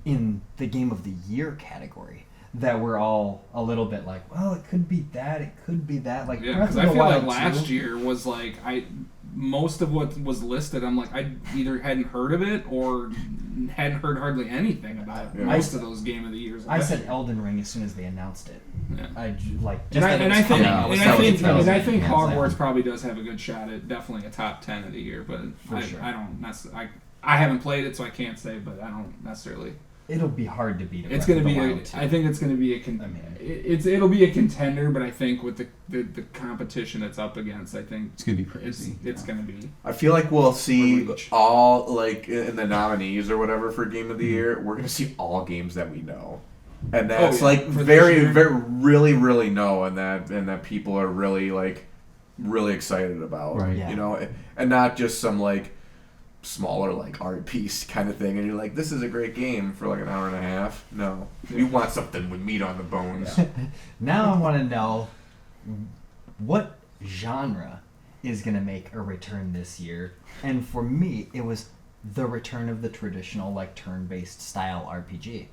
in the Game of the Year category that we're all a little bit like, well, it could be that, it could be that. Like, Yeah, Breath because of I the feel like Wild last 2, year was like most of what was listed, I'm like I either hadn't heard of it or hadn't heard hardly anything about Yeah. most of those Game of the Years. I said Elden Ring as soon as they announced it. Yeah. I think Yeah, Hogwarts probably does have a good shot at definitely a top 10 of the year, but Sure. I don't necessarily. I haven't played it, so I can't say, but I don't necessarily. It'll be hard to beat. It's going to be. I think it's going to be it'll be a contender, but I think with the competition it's up against, I think It's gonna be crazy. It's going to be. I feel like we'll see Reach. all, like, in the nominees or whatever for Game of the Year, we're going to see all games that we know. And that's, yeah, like, for this very, year. very, really, really know, and that people are really, like, really excited about. Right. Yeah. You know, and not just some like smaller like art piece kind of thing, and you're like, this is a great game for like an hour and a half. No, you want something with meat on the bones. Now I want to know what genre is going to make a return this year. And for me, it was the return of the traditional like turn-based style RPG.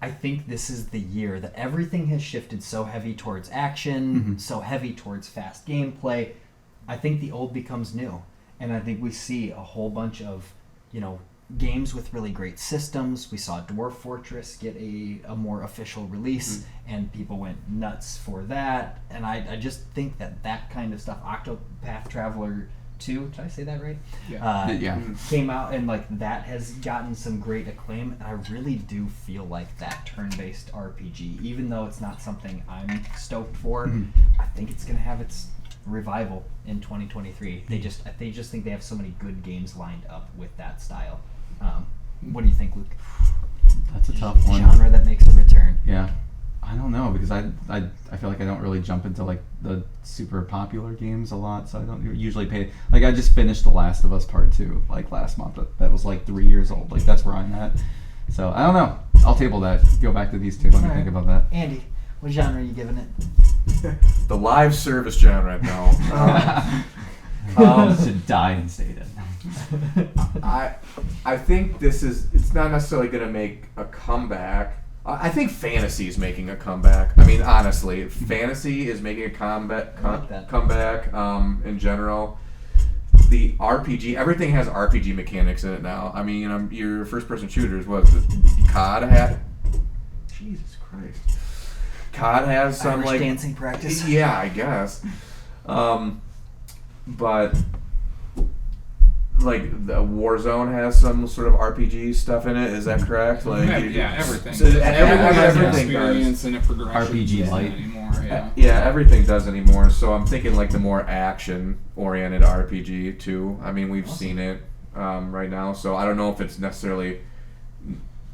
I think this is the year that everything has shifted so heavy towards action, so heavy towards fast gameplay. I think the old becomes new. And I think we see a whole bunch of, you know, games with really great systems. We saw Dwarf Fortress get a more official release, and people went nuts for that. And I just think that kind of stuff, Octopath Traveler 2, did I say that right? Yeah. Came out, and like that has gotten some great acclaim. And I really do feel like that turn-based RPG, even though it's not something I'm stoked for, I think it's going to have its revival in 2023. They just think they have so many good games lined up with that style. What do you think, Luke? That's a tough one. Genre that makes a return. Yeah. I don't know, because I feel like I don't really jump into like the super popular games a lot, so I don't usually pay. Like I just finished The Last of Us Part 2 like last month. That was like 3 years old. Like that's where I'm at. So I don't know. I'll table that. Go back to these two. Let me think about that. Andy, what genre are you giving it? The live service genre, no. Should die and say that. I think it's not necessarily going to make a comeback. I think fantasy is making a comeback. I mean, honestly, fantasy is making a comeback in general. The RPG, everything has RPG mechanics in it now. I mean, your first-person shooters, what is it? COD had... Jesus Christ. COD has some, Irish like... dancing practice. Yeah, I guess. But... like the Warzone has some sort of RPG stuff in it. Is that correct? Like everything. So everything has an everything experience and a progression. RPG light anymore. Yeah. Yeah, everything does anymore. So I'm thinking like the more action-oriented RPG too. I mean, we've seen it right now. So I don't know if it's necessarily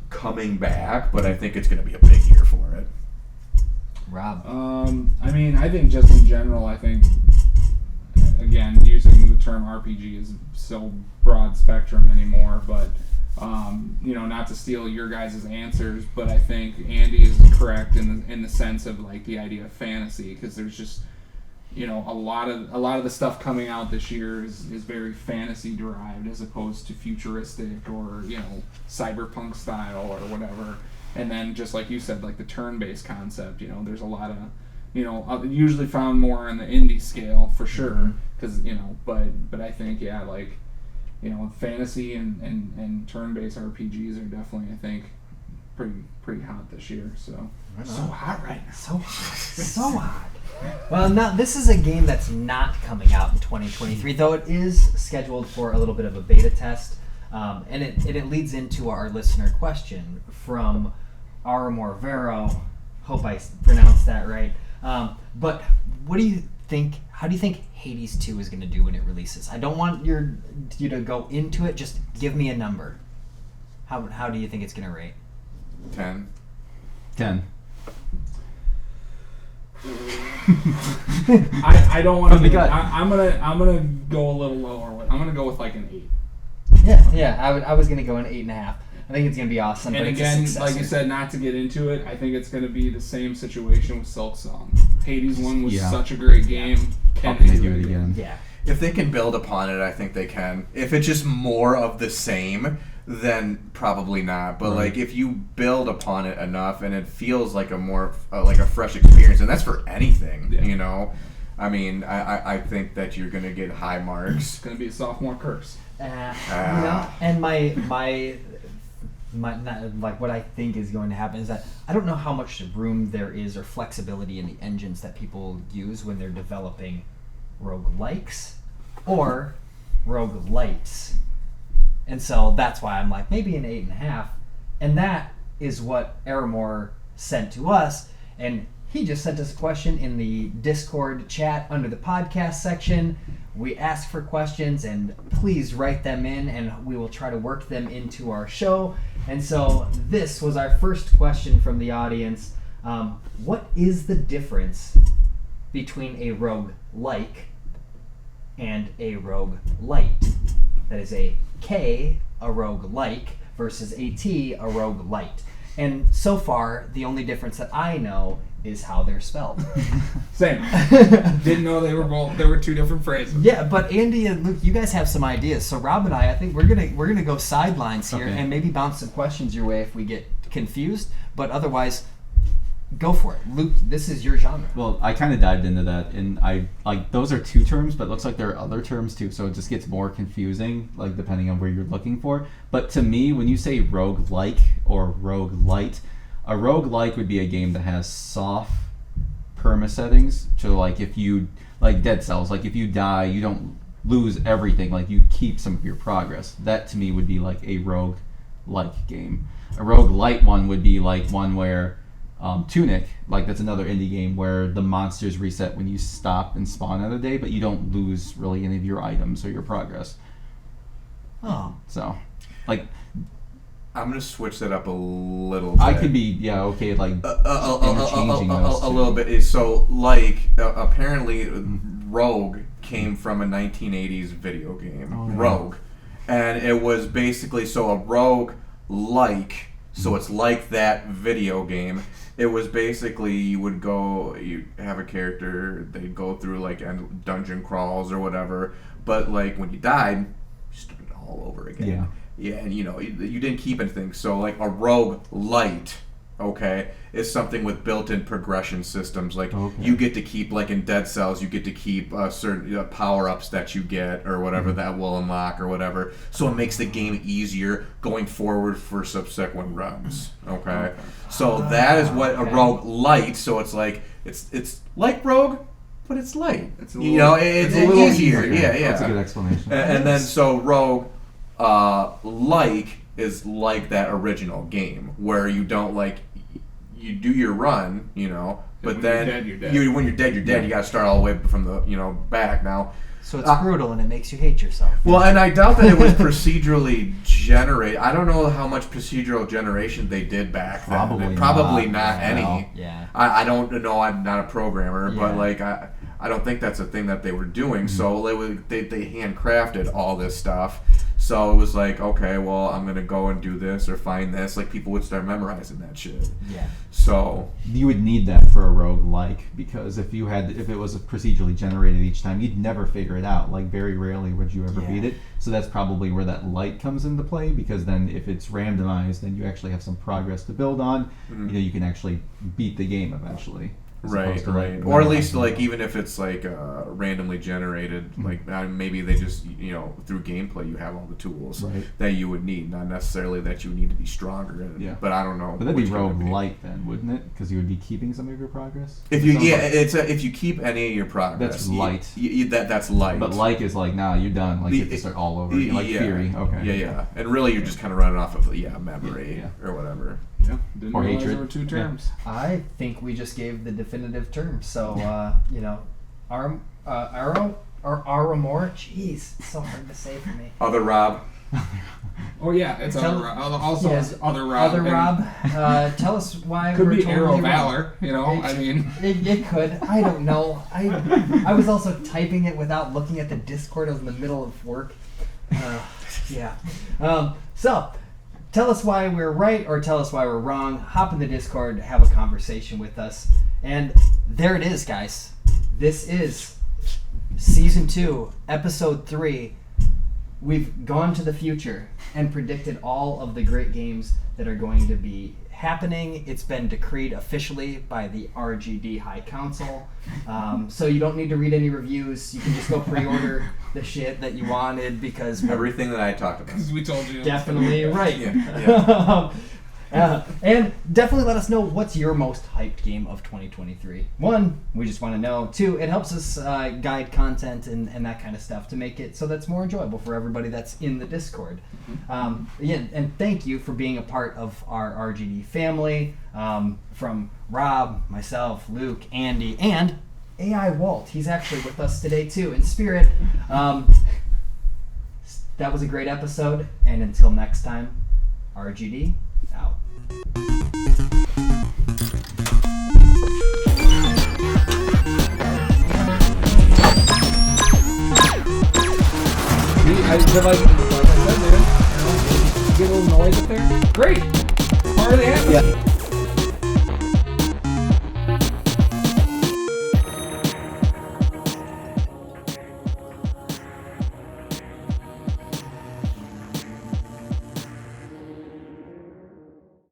coming back, but I think it's going to be a big year for it. Rob. I mean, I think just in general, I think. Again, using the term RPG is so broad spectrum anymore, but not to steal your guys' answers, but I think Andy is correct in the sense of like the idea of fantasy, because there's just a lot of the stuff coming out this year is very fantasy derived as opposed to futuristic or cyberpunk style or whatever. And then just like you said, like the turn-based concept, there's a lot of usually found more on the indie scale for sure, because but I think fantasy and turn-based RPGs are definitely I think pretty hot this year. So hot right now. So hot. Well, now this is a game that's not coming out in 2023, though it is scheduled for a little bit of a beta test, and it leads into our listener question from Aramor Vero. Hope I pronounced that right. But what do you think? How do you think Hades 2 is going to do when it releases? I don't want you to go into it. Just give me a number. How do you think it's going to rate? 10. 10. I don't want to. I'm gonna go a little lower. I'm gonna go with like an 8. Yeah. I was going to go an 8.5. I think it's going to be awesome. And but again, it's like you said, not to get into it, I think it's going to be the same situation with Silk Song. Hades 1 was such a great game. How can they do it again? Yeah. If they can build upon it, I think they can. If it's just more of the same, then probably not. But like if you build upon it enough and it feels like a more like a fresh experience, and that's for anything, I mean, I think that you're going to get high marks. It's going to be a sophomore curse. And my like what I think is going to happen is that I don't know how much room there is or flexibility in the engines that people use when they're developing roguelikes or roguelites. And so that's why I'm like maybe an 8.5. And that is what Aramor sent to us. And he just sent us a question in the Discord chat under the podcast section. We ask for questions, and please write them in, and we will try to work them into our show. And so this was our first question from the audience. What is the difference between a roguelike and a roguelite. That is a K, a roguelike, versus a T, a roguelite. And so far, the only difference that I know is how they're spelled. Same. Didn't know they were both. There were two different phrases. Yeah, but Andy and Luke, you guys have some ideas. So Rob and I think we're gonna go sidelines here and maybe bounce some questions your way if we get confused. But otherwise, go for it, Luke. This is your genre. Well, I kind of dived into that, and I like those are two terms, but it looks like there are other terms too. So it just gets more confusing, like depending on where you're looking for. But to me, when you say roguelike or roguelite, a roguelike would be a game that has soft perma settings. So like if you like Dead Cells, like if you die, you don't lose everything. Like you keep some of your progress. That to me would be like a roguelike game. A roguelite one would be like one where Tunic, like that's another indie game where the monsters reset when you stop and spawn on a day, but you don't lose really any of your items or your progress. Oh, so like I'm gonna switch that up a little bit. I could be okay, like interchanging those a little bit. So like apparently, Rogue came from a 1980s video game, Rogue, and it was basically a rogue like. So it's like that video game. It was basically you have a character, they'd go through like dungeon crawls or whatever, but like when you died, you started all over again. Yeah, and you didn't keep anything. So like a rogue light, is something with built-in progression systems. Like you get to keep, like in Dead Cells, you get to keep certain power-ups that you get or whatever that will unlock or whatever. So it makes the game easier going forward for subsequent runs. So that is what a rogue light. So it's like it's like Rogue, but it's light. It's a little easier. Yeah. That's a good explanation. And then so Rogue like is like that original game where you don't you do your run, but when then you're dead. when you're dead, you're dead. You got to start all the way from the back now. So it's brutal and it makes you hate yourself. Well, and I doubt that it was procedurally generated. I don't know how much procedural generation they did back then. Probably not any. No. Yeah. I don't know. I'm not a programmer, but I don't think that's a thing that they were doing. So they handcrafted all this stuff. So it was like, okay, well, I'm gonna go and do this or find this. Like people would start memorizing that shit. Yeah. So you would need that for a roguelike, because if it was procedurally generated each time, you'd never figure it out. Like very rarely would you ever beat it. So that's probably where that light comes into play, because then if it's randomized, then you actually have some progress to build on. You can actually beat the game eventually. Right. Or at least like even if it's like randomly generated, like maybe they just through gameplay you have all the tools that you would need, not necessarily that you would need to be stronger. But I don't know. But that'd be roguelite then, wouldn't it? Because you would be keeping some of your progress. If you keep any of your progress, that's light. That's light. But like is like you're done. Like you have to start all over. Like Fury. Okay. Yeah. And really you're just kind of running off of memory or whatever. Yeah. Didn't or realize hatred. There were two terms. I think we just gave the definitive term. So, Aramor. Jeez, it's so hard to say for me. Other Rob. Oh yeah, it's other Rob. Also, it's other Rob. Other Rob. Tell us why. Could we're be totally Arrow wrong. Valor. It could. I don't know. I was also typing it without looking at the Discord. I was in the middle of work. So. Tell us why we're right or tell us why we're wrong. Hop in the Discord, have a conversation with us. And there it is, guys. This is Season 2, Episode 3. We've gone to the future and predicted all of the great games that are going to be happening. It's been decreed officially by the RGD High Council. So you don't need to read any reviews. You can just go pre-order the shit that you wanted because everything that I talked about. Because we told you. Definitely right. Yeah. And definitely let us know what's your most hyped game of 2023. 1, we just want to know. 2, it helps us guide content and that kind of stuff to make it so that's more enjoyable for everybody that's in the Discord. And thank you for being a part of our RGD family, from Rob, myself, Luke, Andy, and AI Walt. He's actually with us today too, in spirit. That was a great episode, and until next time, RGD out. but like I said, dude, you get a little noise up there. Great. Part of the atmosphere. Yeah.